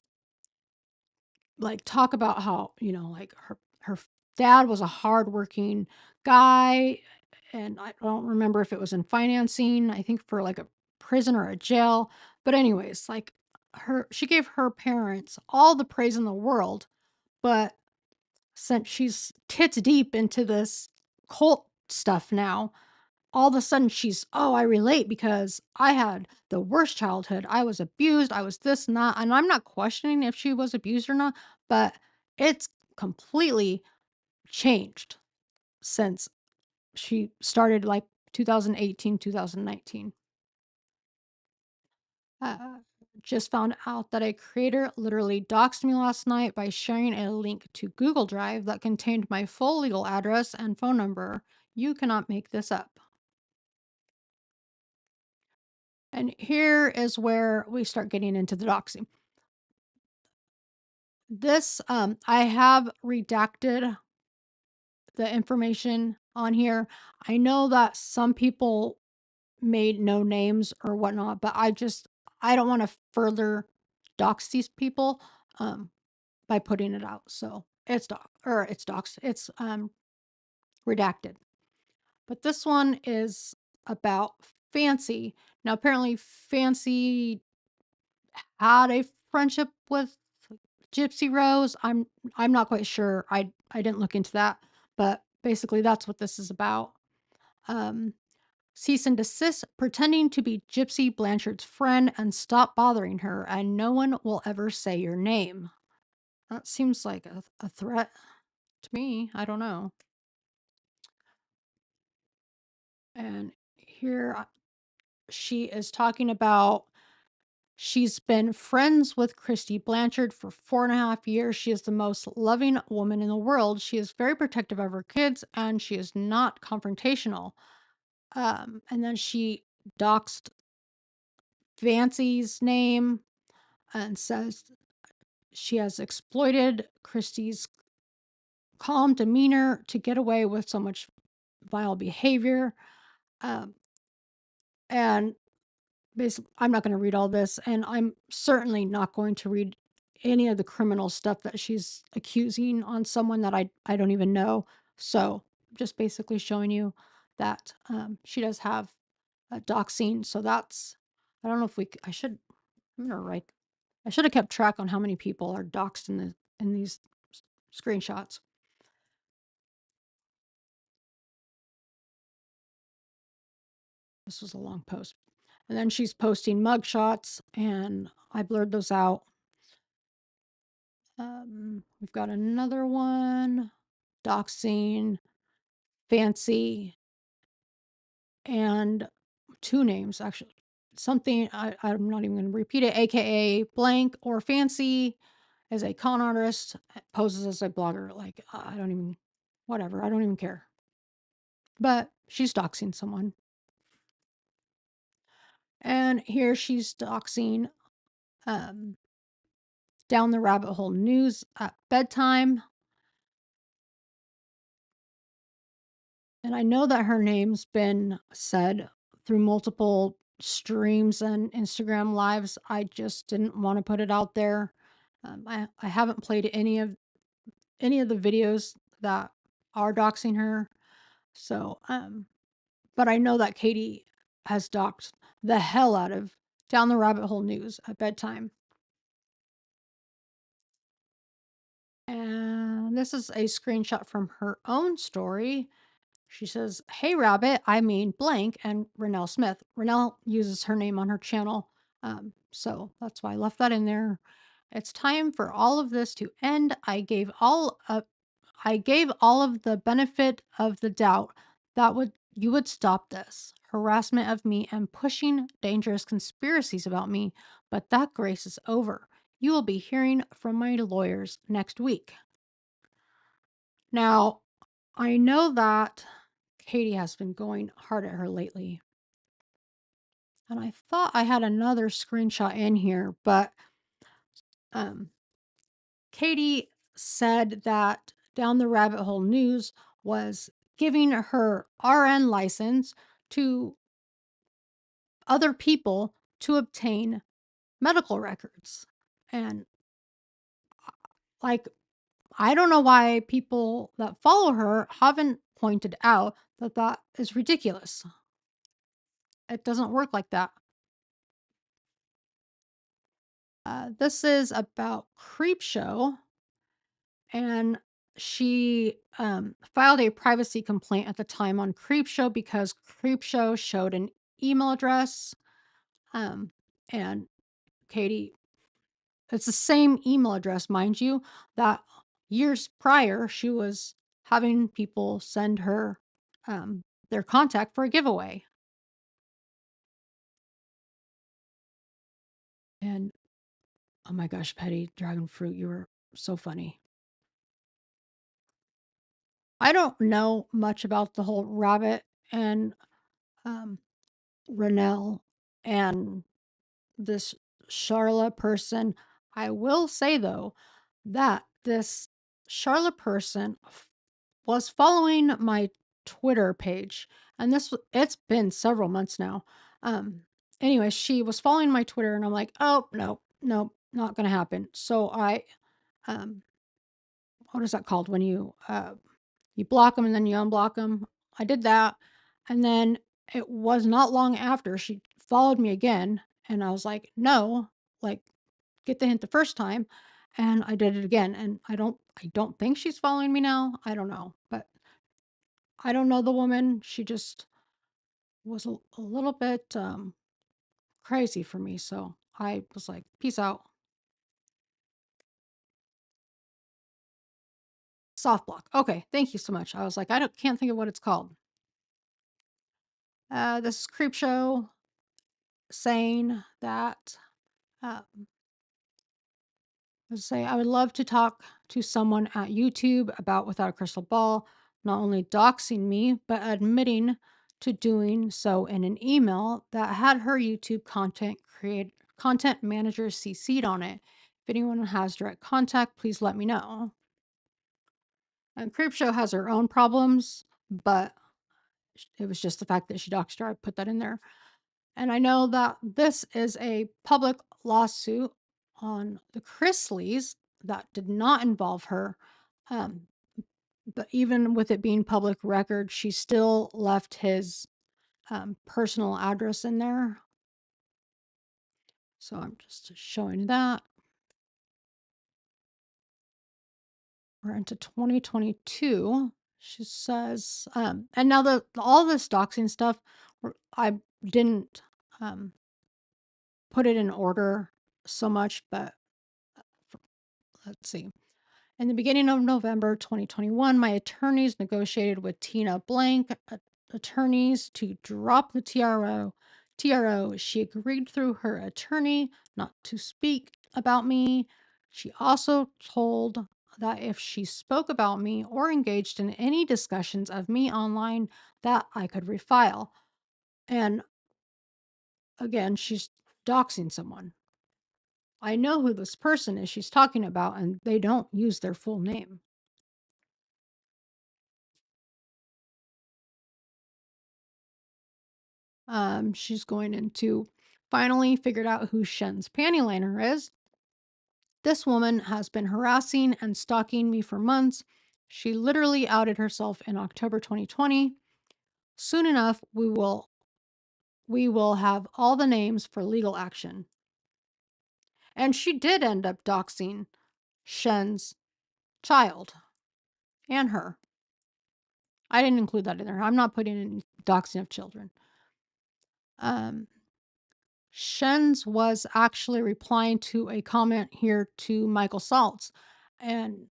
[SPEAKER 3] talk about how, like her dad was a hardworking guy, and I don't remember if it was in financing, I think for like a prison or a jail. But anyways, she gave her parents all the praise in the world, but since she's tits deep into this cult stuff now, all of a sudden she's, oh, I relate because I had the worst childhood. I was abused. I was this and that. And I'm not questioning if she was abused or not, but it's completely changed since she started like 2018, 2019. Uh, just found out that a creator literally doxed me last night by sharing a link to Google Drive that contained my full legal address and phone number. You cannot make this up. And here is where we start getting into the doxing. This, I have redacted the information on here. I know that some people made no names or whatnot, but I don't want to further dox these people by putting it out. So it's doxed. It's redacted. But this one is about Fancy. Now apparently Fancy had a friendship with Gypsy Rose. I'm not quite sure. I didn't look into that, but basically that's what this is about. Um, cease and desist, pretending to be Gypsy Blanchard's friend and stop bothering her, and no one will ever say your name. That seems like a threat to me. I don't know. And here she is talking about she's been friends with Christy Blanchard for 4.5 years. She is the most loving woman in the world. She is very protective of her kids and she is not confrontational. And then she doxed Fancy's name and says she has exploited Christy's calm demeanor to get away with so much vile behavior. Um, and basically, I'm not going to read all this, and I'm certainly not going to read any of the criminal stuff that she's accusing on someone that I don't even know. So, just basically showing you that she does have a doxing. So that's I don't know if I should. I'm gonna write. I should have kept track on how many people are doxed in these screenshots. This was a long post. And then she's posting mugshots, and I blurred those out. We've got another one, doxing, Fancy, and two names actually. Something I'm not even going to repeat it, aka blank or Fancy is a con artist, poses as a blogger. Like, I don't even, whatever, I don't even care. But she's doxing someone. And here she's doxing um, Down the Rabbit Hole News at bedtime. And I know that her name's been said through multiple streams and Instagram lives. I just didn't want to put it out there. I haven't played any of the videos that are doxing her. So, but I know that Katie has doxed the hell out of Down the Rabbit Hole News at bedtime. And this is a screenshot from her own story. She says, "Hey, Rabbit, I mean blank, and Renelle Smith." Renelle uses her name on her channel. So that's why I left that in there. It's time for all of this to end. I gave all of the benefit of the doubt that you would stop this harassment of me and pushing dangerous conspiracies about me, but that grace is over. You will be hearing from my lawyers next week. Now, I know that Katie has been going hard at her lately. And I thought I had another screenshot in here, but Katie said that Down the Rabbit Hole News was giving her RN license to other people to obtain medical records. And like, I don't know why people that follow her haven't pointed out that that is ridiculous. It doesn't work like that. This is about Creepshow, and she filed a privacy complaint at the time on Creepshow because Creepshow showed an email address, and Katie, it's the same email address, mind you, that years prior, she was having people send her their contact for a giveaway. And oh my gosh, Petty Dragon Fruit, you were so funny. I don't know much about the whole Rabbit and um, Renelle and this Charla person. I will say though that this Charla person was following my Twitter page, and it's been several months now. Anyway, she was following my Twitter, and I'm like, oh no, no, not gonna happen. So I um, what is that called when you block them and then you unblock them? I did that, and then it was not long after she followed me again, and I was like, "No, like, get the hint the first time," and I did it again, and I don't think she's following me now. I don't know, but I don't know the woman. She just was a little bit crazy for me, so I was like, "Peace out." Soft block. Okay, thank you so much. I was like, can't think of what it's called. This is Creepshow saying that uh, let's say I would love to talk to someone at YouTube about Without a Crystal Ball, not only doxing me, but admitting to doing so in an email that had her YouTube content manager CC'd on it. If anyone has direct contact, please let me know. And Creepshow has her own problems, but it was just the fact that she doxed her. I put that in there. And I know that this is a public lawsuit on the Chrisleys that did not involve her. Um, but even with it being public record, she still left his personal address in there. So I'm just showing that. We're into 2022. She says, and now all this doxing stuff, I didn't put it in order so much, but let's see. In the beginning of November 2021, my attorneys negotiated with Tina Blank attorneys to drop the TRO. She agreed through her attorney not to speak about me. She also told that if she spoke about me or engaged in any discussions of me online, that I could refile. And again, she's doxing someone. I know who this person is she's talking about, and they don't use their full name. She's going into finally figured out who Shen's panty liner is. This woman has been harassing and stalking me for months. She literally outed herself in October 2020. Soon enough, we will have all the names for legal action. And she did end up doxing Shen's child and her. I didn't include that in there. I'm not putting in doxing of children. Shen's was actually replying to a comment here to Michael Saltz. And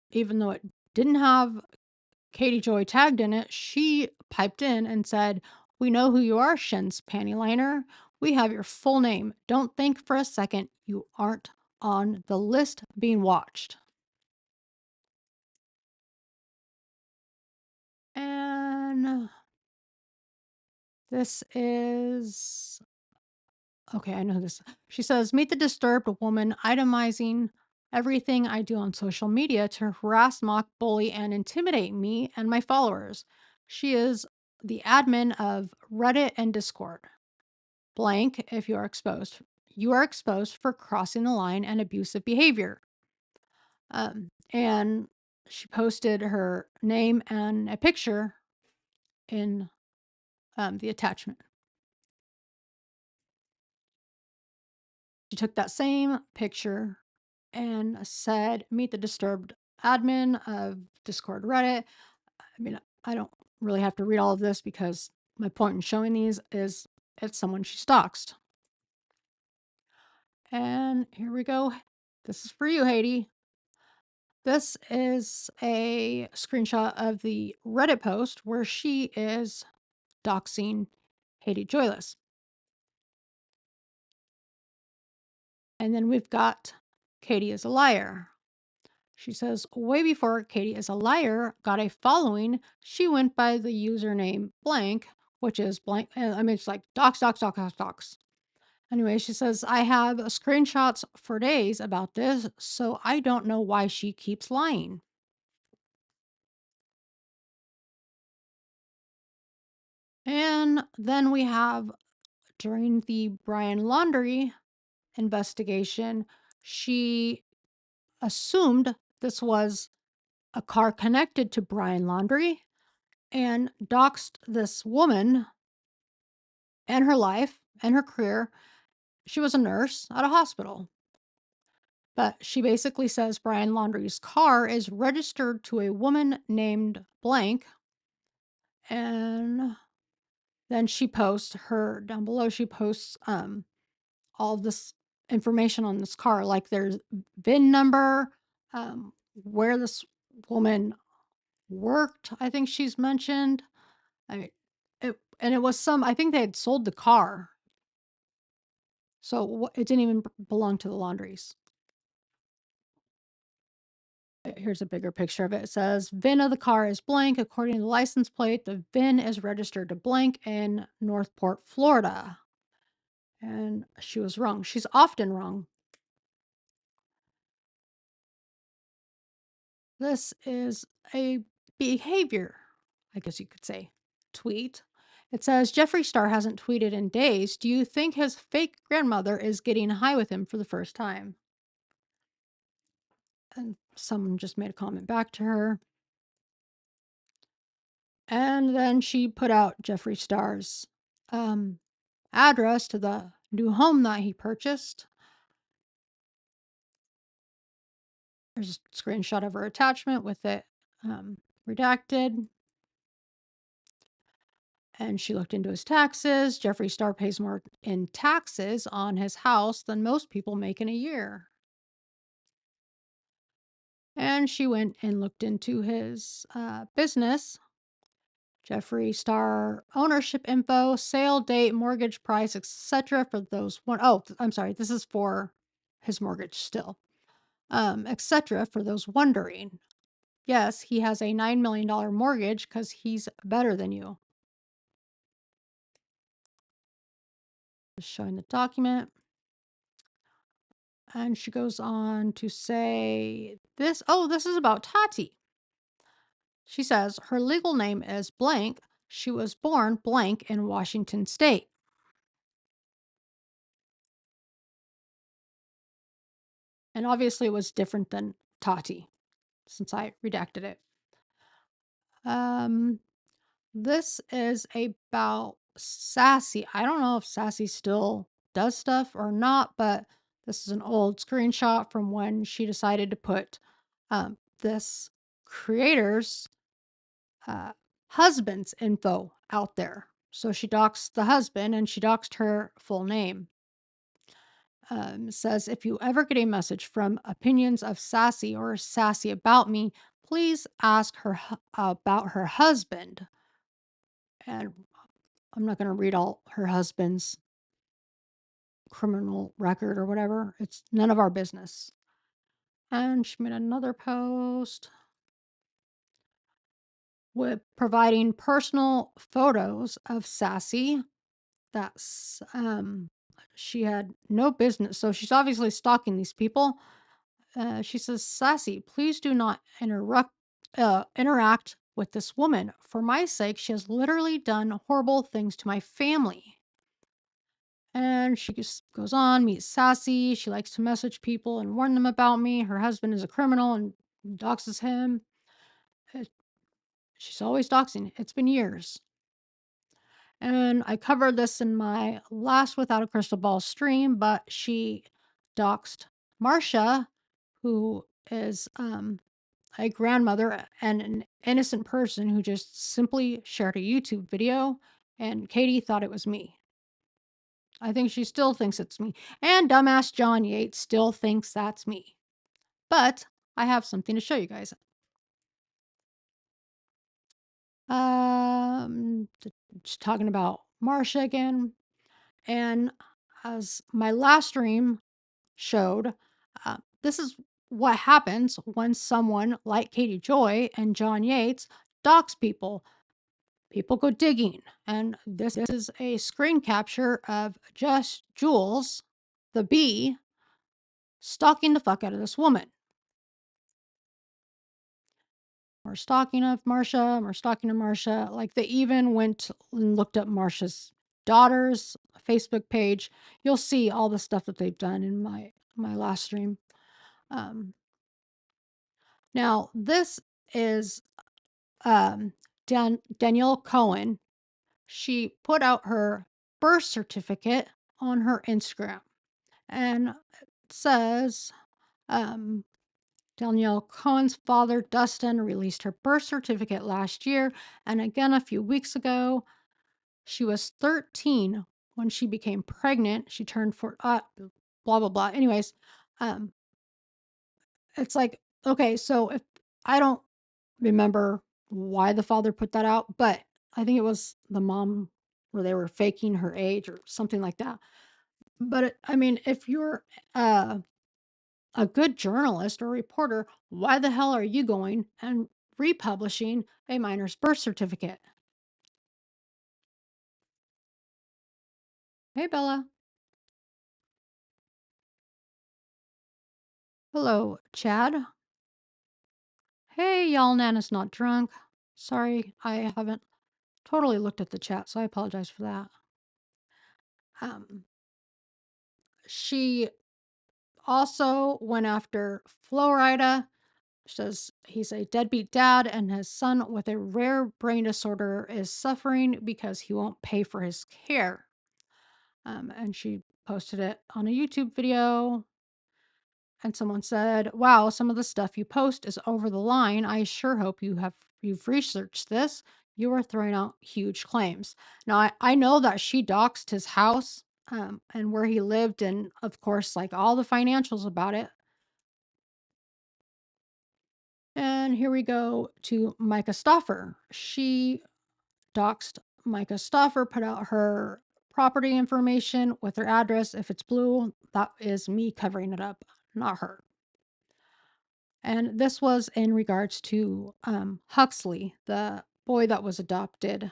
[SPEAKER 3] even though it didn't have Katie Joy tagged in it, she piped in and said, "We know who you are, Shen's panty liner. We have your full name. Don't think for a second you aren't on the list being watched." And this is okay, I know this. She says, "Meet the disturbed woman itemizing everything I do on social media to harass, mock, bully, and intimidate me and my followers. She is the admin of Reddit and Discord. Blank, if you are exposed. You are exposed for crossing the line and abusive behavior." And she posted her name and a picture in the attachment. She took that same picture and said, "Meet the disturbed admin of Discord Reddit." I mean, I don't really have to read all of this because my point in showing these is it's someone she stalks. And here we go. This is for you, Haiti. This is a screenshot of the Reddit post where she is doxing Katie Joyless. And then we've got Katie is a liar. She says, way before Katie is a liar got a following, she went by the username blank, which is blank. I mean, it's like dox, dox, dox, dox, dox. Anyway, she says, I have screenshots for days about this, so I don't know why she keeps lying. And then we have during the Brian Laundrie investigation, she assumed this was a car connected to Brian Laundrie and doxed this woman and her life and her career. She was a nurse at a hospital. But she basically says Brian Laundrie's car is registered to a woman named blank. And then she posts her down below. She posts all this information on this car, like there's VIN number, where this woman worked. I think she's mentioned. And it was I think they had sold the car. So it didn't even belong to the Laundries. Here's a bigger picture of it. It says VIN of the car is blank. According to the license plate, the VIN is registered to blank in Northport, Florida. And she was wrong. She's often wrong. This is a behavior, I guess you could say, tweet. It says Jeffree Star hasn't tweeted in days. Do you think his fake grandmother is getting high with him for the first time? And someone just made a comment back to her. And then she put out Jeffree Star's address to the new home that he purchased. There's a screenshot of her attachment with it redacted. And she looked into his taxes. Jeffree Star pays more in taxes on his house than most people make in a year. And she went and looked into his business. Jeffree Star ownership info, sale date, mortgage price, etc. for those one. Oh, I'm sorry. This is for his mortgage still. Etc. for those wondering. Yes, he has a $9 million mortgage because he's better than you. Just showing the document. And she goes on to say this. Oh, this is about Tati. She says her legal name is blank. She was born blank in Washington State. And obviously it was different than Tati since I redacted it. This is about Sassy. I don't know if Sassy still does stuff or not, but this is an old screenshot from when she decided to put this creator's husband's info out there. So she doxed the husband and she doxed her full name. Says, if you ever get a message from Opinions of Sassy or Sassy About Me, please ask her about her husband. And I'm not going to read all her husband's criminal record or whatever. It's none of our business. And she made another post with providing personal photos of Sassy. That's she had no business. So she's obviously stalking these people. She says, Sassy, please do not interact with this woman. For my sake, she has literally done horrible things to my family. And she just goes on, meets Sassy. She likes to message people and warn them about me. Her husband is a criminal and doxes him. She's always doxing. It's been years. And I covered this in my last Without a Crystal Ball stream, but she doxed Marcia, who is a grandmother and an innocent person who just simply shared a YouTube video, and Katie thought it was me. I think she still thinks it's me. And dumbass John Yates still thinks that's me. But I have something to show you guys. Just talking about Marsha again. And as my last stream showed, this is what happens when someone like Katie Joy and John Yates dox people. People go digging. And this is a screen capture of Just Jules, the bee, stalking the fuck out of this woman. We're stalking of Marsha. We're stalking of Marsha. Like they even went and looked up Marsha's daughter's Facebook page. You'll see all the stuff that they've done in my last stream. Now this is Danielle Cohen. She put out her birth certificate on her Instagram, and it says Danielle Cohen's father, Dustin, released her birth certificate last year, and again a few weeks ago. She was 13 when she became pregnant. She turned blah, blah, blah. Anyways, um, it's like, okay, so if I don't remember why the father put that out, but I think it was the mom where they were faking her age or something like that. But I mean, if you're uh, a good journalist or reporter, why the hell are you going and republishing a minor's birth certificate? Hey, Bella. Hello, Chad. Hey, y'all, Nana's not drunk. Sorry, I haven't totally looked at the chat, so I apologize for that. She also went after Florida. Says he's a deadbeat dad and his son with a rare brain disorder is suffering because he won't pay for his care. And she posted it on a YouTube video. And someone said, "Wow, some of the stuff you post is over the line. I sure hope you've researched this. You are throwing out huge claims." Now I know that she doxed his house and where he lived, and of course, like all the financials about it. And here we go to Micah Stoffer. She doxed Micah Stoffer, put out her property information with her address. If it's blue, that is me covering it up, not her. And this was in regards to Huxley, the boy that was adopted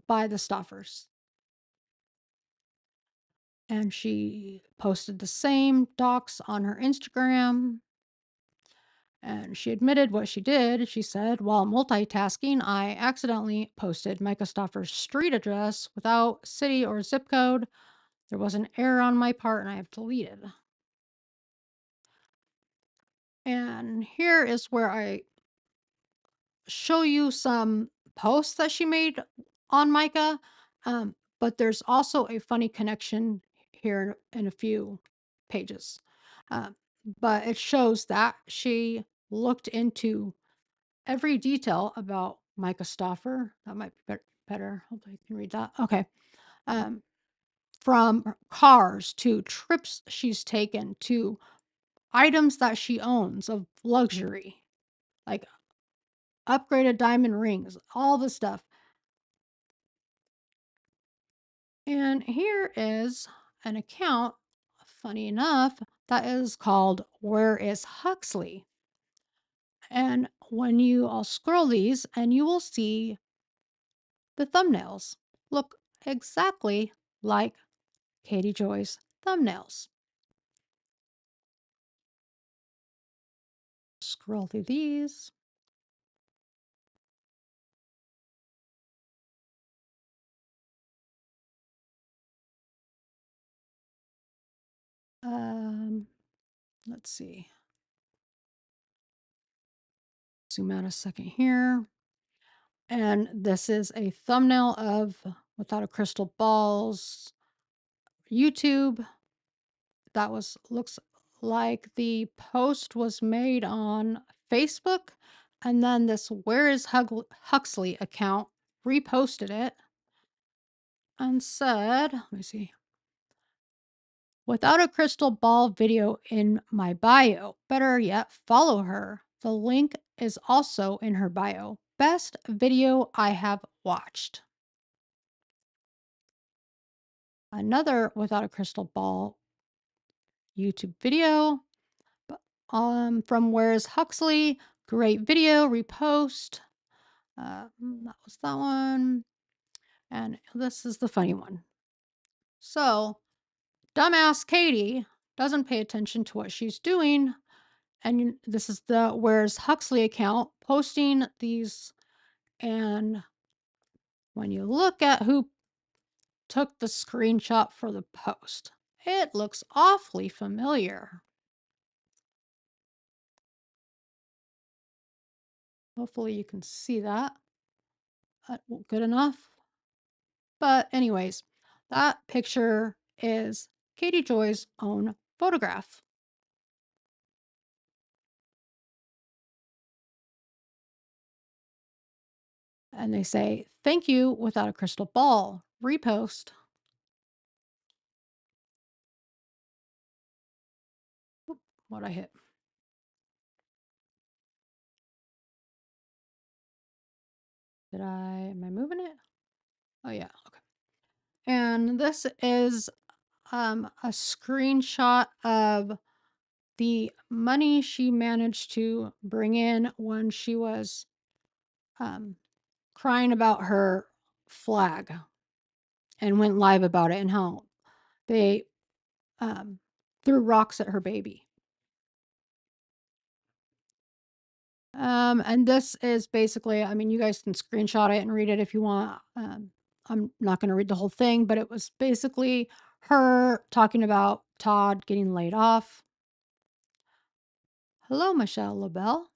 [SPEAKER 3] by the Stoffers. And she posted the same docs on her Instagram. And she admitted what she did. She said, while multitasking, I accidentally posted Micah Stoffer's street address without city or zip code. There was an error on my part and I have deleted. And here is where I show you some posts that she made on Micah. But there's also a funny connection here in a few pages. But it shows that she looked into every detail about Micah Stoffer. That might be better. Hopefully you can read that. Okay. From cars to trips she's taken to items that she owns of luxury, like upgraded diamond rings, all the stuff. And here is an account, funny enough, that is called Where is Huxley? And I'll scroll these and you will see the thumbnails look exactly like Katie Joy's thumbnails. Scroll through these. Let's see. Zoom out a second here. And this is a thumbnail of Without a Crystal Ball's YouTube. That looks like the post was made on Facebook, and then this Where is Huxley account reposted it and said, let me see, Without a crystal ball video in my bio. Better yet, follow her. The link is also in her bio. Best video I have watched. Another without a crystal ball YouTube video from Where's Huxley. Great video. Repost. That was that one. And this is the funny one. So, dumbass Katie doesn't pay attention to what she's doing. And this is the Where's Huxley account posting these. And when you look at who took the screenshot for the post, it looks awfully familiar. Hopefully you can see that. Good enough. But anyways, that picture is Katie Joy's own photograph. And they say, thank you without a crystal ball. Repost. What I hit. Am I moving it? Oh yeah, okay. And this is a screenshot of the money she managed to bring in when she was crying about her flag and went live about it and how they threw rocks at her baby. And this is basically, I mean, you guys can screenshot it and read it if you want. I'm not going to read the whole thing, but it was basically her talking about Todd getting laid off. Hello, Michelle LaBelle.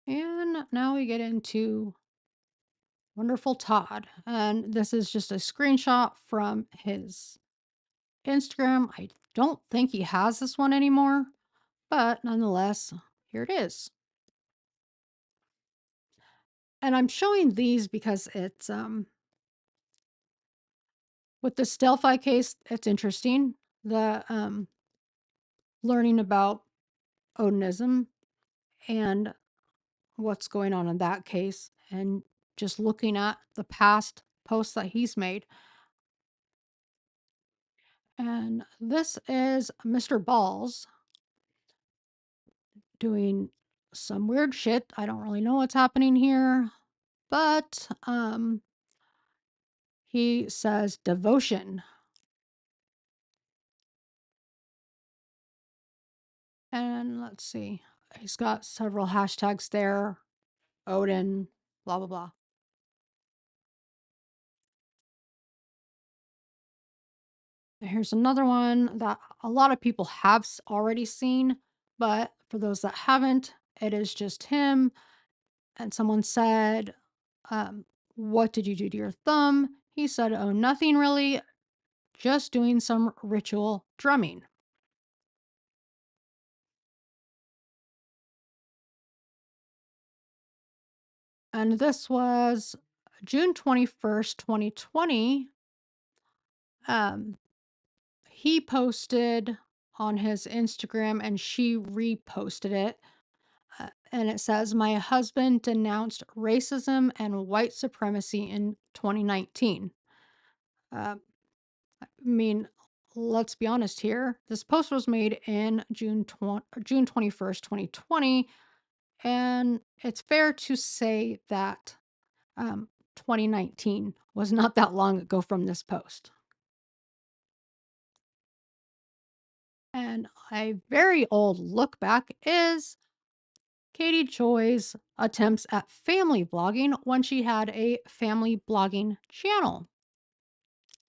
[SPEAKER 3] And now we get into wonderful Todd. And this is just a screenshot from his Instagram. I don't think he has this one anymore, but nonetheless, here it is. And I'm showing these because it's with the Delphi case, it's interesting. The learning about Odinism and what's going on in that case, and just looking at the past posts that he's made. And this is Mr. Balls doing some weird shit. I don't really know what's happening here, but he says devotion. And let's see. He's got several hashtags there. Odin, blah, blah, blah. Here's another one that a lot of people have already seen, but for those that haven't, it is just him. And someone said, what did you do to your thumb? He said, oh, nothing really, just doing some ritual drumming. And this was June 21st, 2020. He posted on his Instagram and she reposted it. And it says, my husband denounced racism and white supremacy in 2019. I mean, let's be honest here. This post was made in June 21st, 2020. And it's fair to say that 2019 was not that long ago from this post. And a very old look back is Katie Joy's attempts at family blogging when she had a family blogging channel.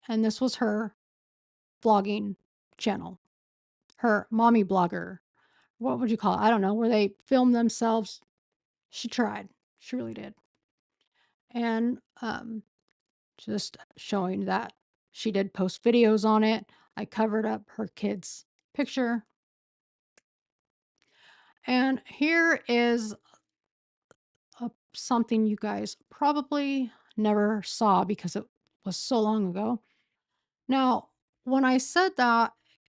[SPEAKER 3] And this was her vlogging channel, her mommy blogger. What would you call it? I don't know, where they film themselves. She tried. She really did. And just showing that she did post videos on it. I covered up her kid's picture. And here is something you guys probably never saw because it was so long ago. Now, when I said that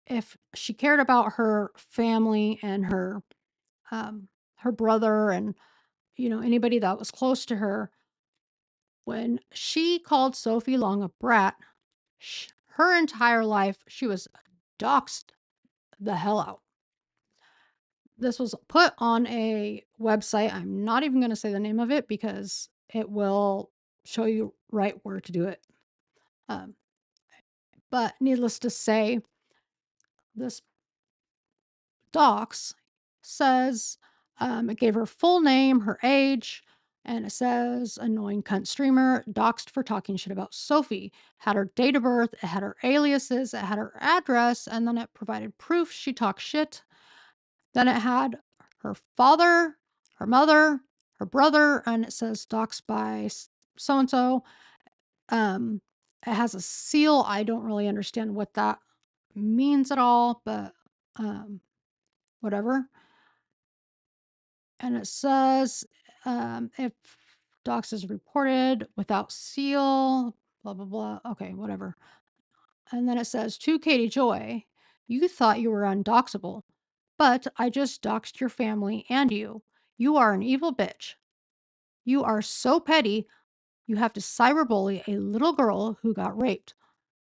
[SPEAKER 3] if she cared about her family and her brother and anybody that was close to her, when she called Sophie Long a brat, her entire life she was doxxed the hell out. This was put on a website. I'm not even going to say the name of it because it will show you right where to do it. Um, but needless to say, this docs says it gave her full name, her age, and it says annoying cunt streamer doxed for talking shit about Sophie. Had her date of birth, it had her aliases, it had her address, and then it provided proof she talked shit. Then it had her father, her mother, her brother, and it says doxed by so and so. It has a seal. I don't really understand what that means at all, but whatever. And it says if dox is reported without seal, blah, blah, blah. Okay, whatever. And then it says to Katie Joy, you thought you were undoxable, but I just doxed your family and you. You are an evil bitch. You are so petty, you have to cyberbully a little girl who got raped.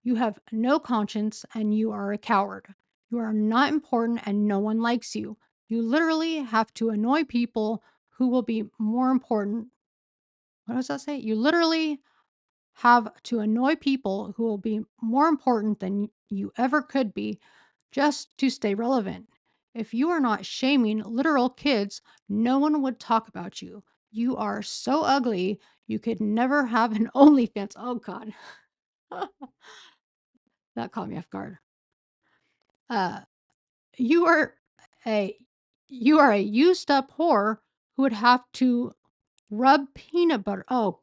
[SPEAKER 3] You have no conscience and you are a coward. You are not important and no one likes you. You literally have to annoy people who will be more important. What does that say? You literally have to annoy people who will be more important than you ever could be just to stay relevant. If you are not shaming literal kids, no one would talk about you. You are so ugly, you could never have an OnlyFans. Oh, God. That caught me off guard. Uh, you are a used up whore who would have to rub peanut butter. Oh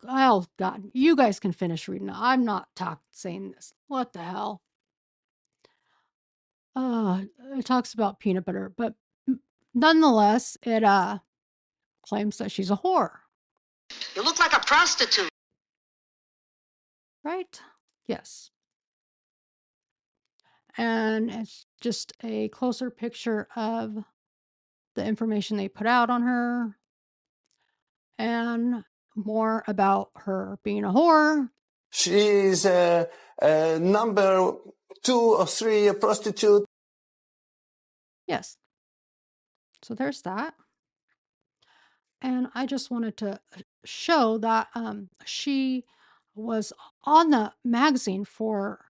[SPEAKER 3] God, you guys can finish reading. I'm not saying this. What the hell? It talks about peanut butter, but nonetheless, it claims that she's a whore.
[SPEAKER 5] You look like a prostitute.
[SPEAKER 3] Right? Yes. And it's just a closer picture of the information they put out on her and more about her being a whore.
[SPEAKER 6] She's a number 2 or 3 prostitute.
[SPEAKER 3] Yes. So there's that. And I just wanted to show that she was on the magazine for,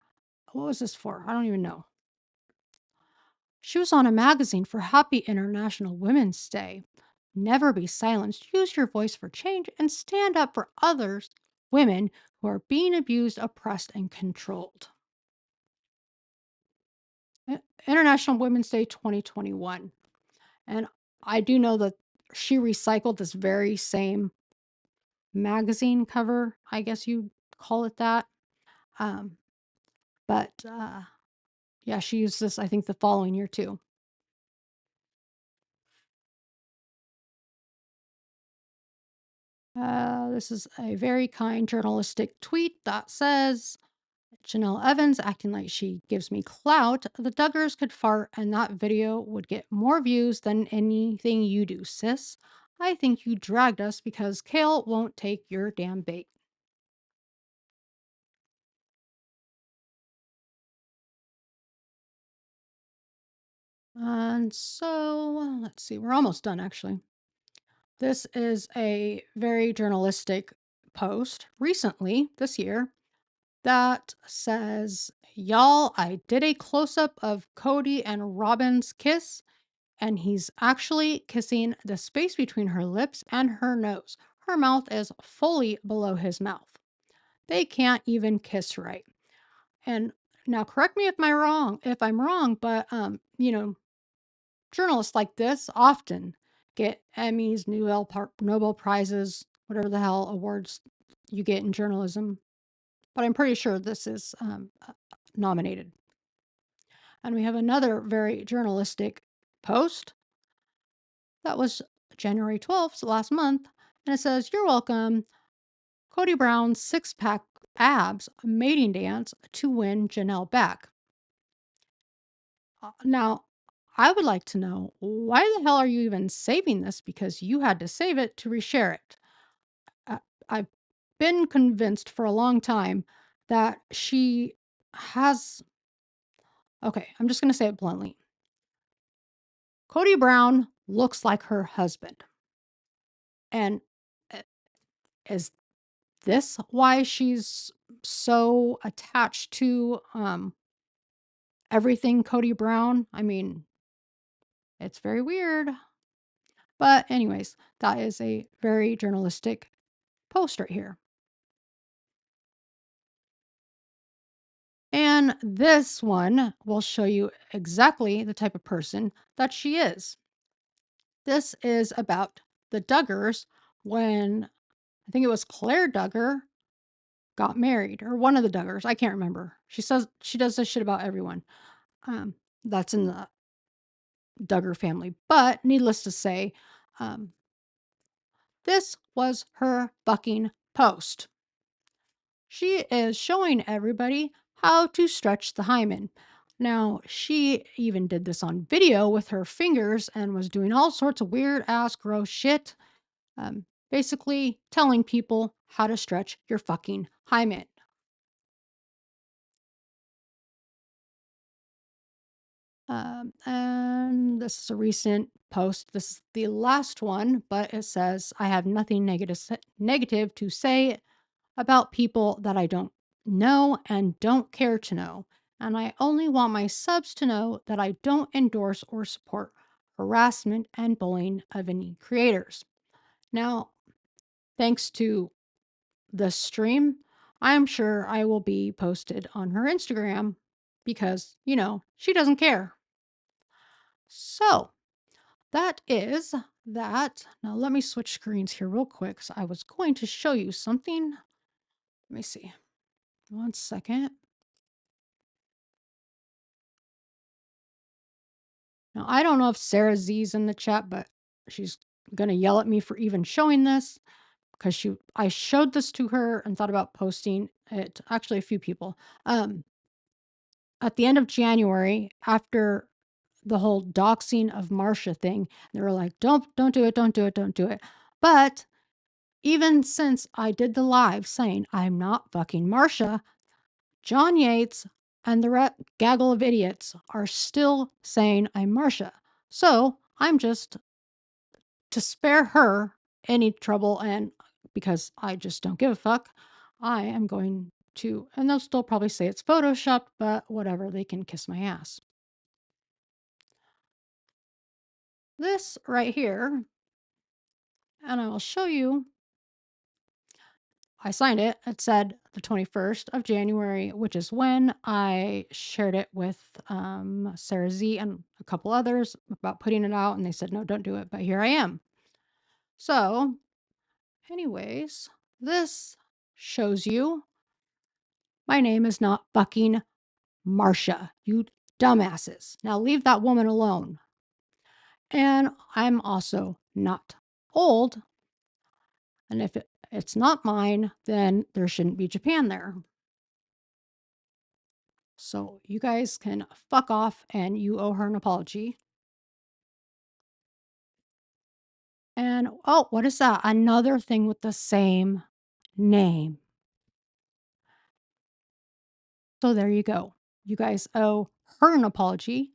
[SPEAKER 3] what was this for? I don't even know. She was on a magazine for Happy International Women's Day. Never be silenced. Use your voice for change and stand up for others, women who are being abused, oppressed, and controlled. International Women's Day 2021. And I do know that she recycled this very same magazine cover, I guess you call it that. But yeah, she used this, I think, the following year too. This is a very kind journalistic tweet that says, Janelle Evans acting like she gives me clout. The Duggars could fart and that video would get more views than anything you do, sis. I think you dragged us because Kale won't take your damn bait. And so, let's see, we're almost done actually. This is a very journalistic post recently this year that says, y'all, I did a close up of Cody and Robin's kiss, and he's actually kissing the space between her lips and her nose. Her mouth is fully below his mouth. They can't even kiss right. And now correct me if I'm wrong, but journalists like this often get Emmys, Nobel Prizes, whatever the hell awards you get in journalism. But I'm pretty sure this is nominated. And we have another very journalistic post that was January 12th, so last month. And it says, you're welcome. Cody Brown's six-pack abs mating dance to win Janelle back. Now, I would like to know, why the hell are you even saving this? Because you had to save it to reshare it. Uh, I've been convinced for a long time that she has. Okay, I'm just going to say it bluntly. Cody Brown looks like her husband. And uh, is this why she's so attached to everything Cody Brown? I mean, it's very weird. But, anyways, that is a very journalistic post right here. And this one will show you exactly the type of person that she is. This is about the Duggars when I think it was Claire Duggar got married, or one of the Duggars. I can't remember. She says she does this shit about everyone. That's in the Duggar family. But needless to say, this was her fucking post. She is showing everybody how to stretch the hymen. Now, she even did this on video with her fingers and was doing all sorts of weird ass gross shit. Basically telling people how to stretch your fucking hymen. And this is a recent post. This is the last one, but it says, I have nothing negative to say about people that I don't know and don't care to know. And I only want my subs to know that I don't endorse or support harassment and bullying of any creators. Now, thanks to the stream, I'm sure I will be posted on her Instagram because, she doesn't care. So, that is that. Now, let me switch screens here real quick. So I was going to show you something. Let me see. 1 second. Now, I don't know if Sarah Z's in the chat, but she's going to yell at me for even showing this because I showed this to her and thought about posting it. Actually, a few people. At the end of January, after the whole doxing of Marsha thing, they were like, don't do it, don't do it, don't do it. But even since I did the live saying I'm not fucking Marsha, John Yates and the gaggle of idiots are still saying I'm Marsha. So I'm just, to spare her any trouble, and because I just don't give a fuck, I am going to, and they'll still probably say it's photoshopped, but whatever, they can kiss my ass. This right here, and I will show you. I signed it. It said the 21st of January, which is when I shared it with Sarah Z and a couple others about putting it out. And they said, no, don't do it. But here I am. So, anyways, this shows you my name is not fucking Marsha, you dumbasses. Now leave that woman alone. And I'm also not old. And if it's not mine, then there shouldn't be Japan there. So you guys can fuck off and you owe her an apology. And oh, what is that? Another thing with the same name. So there you go. You guys owe her an apology.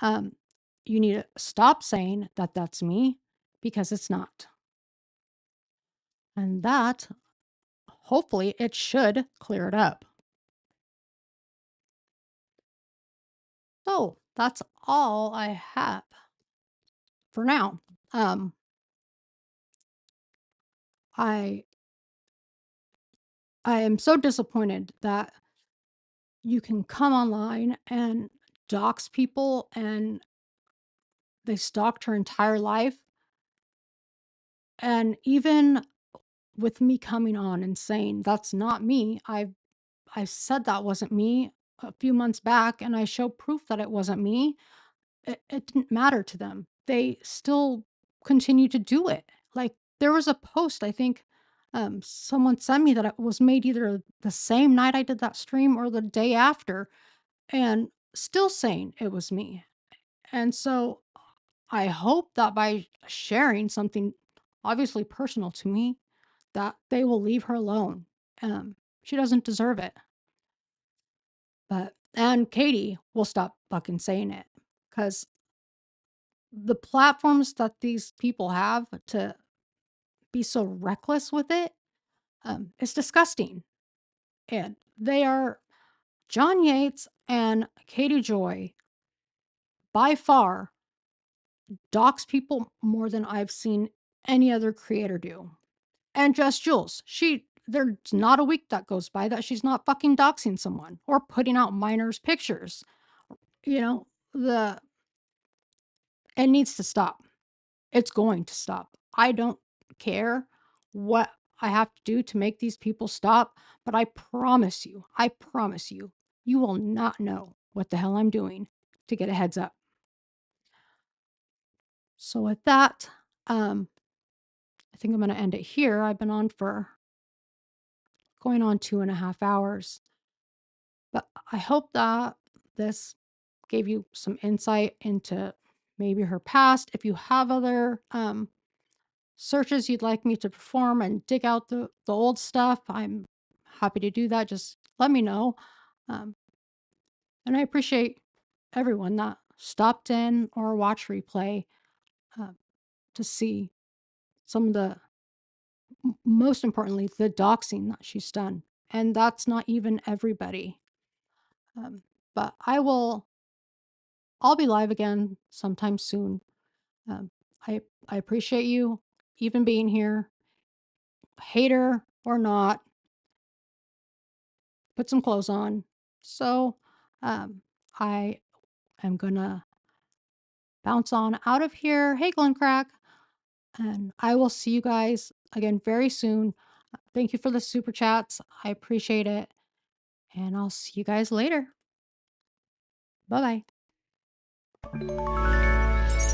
[SPEAKER 3] You need to stop saying that that's me because it's not. And that, hopefully, it should clear it up. So that's all I have for now. I am so disappointed that you can come online and dox people and they stalked her entire life. And even with me coming on and saying that's not me, I said that wasn't me a few months back and I showed proof that it wasn't me. It didn't matter to them. They still continue to do it. Like there was a post, I think Someone sent me that it was made either the same night I did that stream or the day after, and still saying it was me. And so I hope that by sharing something obviously personal to me, that they will leave her alone. She doesn't deserve it. And Katie will stop fucking saying it, because the platforms that these people have to be so reckless with it, is disgusting. And they are John Yates and Katie Joy by far dox people more than I've seen any other creator do. And Just Jules, there's not a week that goes by that she's not fucking doxing someone or putting out minors' pictures. You know, it needs to stop. It's going to stop. I don't care what I have to do to make these people stop, but I promise you, you will not know what the hell I'm doing to get a heads up. So with that, I think I'm going to end it here. I've been on for going on 2.5 hours, but I hope that this gave you some insight into maybe her past. If you have other searches you'd like me to perform and dig out the old stuff, I'm happy to do that. Just let me know. And I appreciate everyone that stopped in or watched replay to see some of the, most importantly, the doxing that she's done. And that's not even everybody. But I'll be live again sometime soon. I appreciate you even being here, hater or not. Put some clothes on. So I am gonna bounce on out of here. Hey, Glen Crack. And I will see you guys again very soon. Thank you for the super chats. I appreciate it. And I'll see you guys later. Bye bye.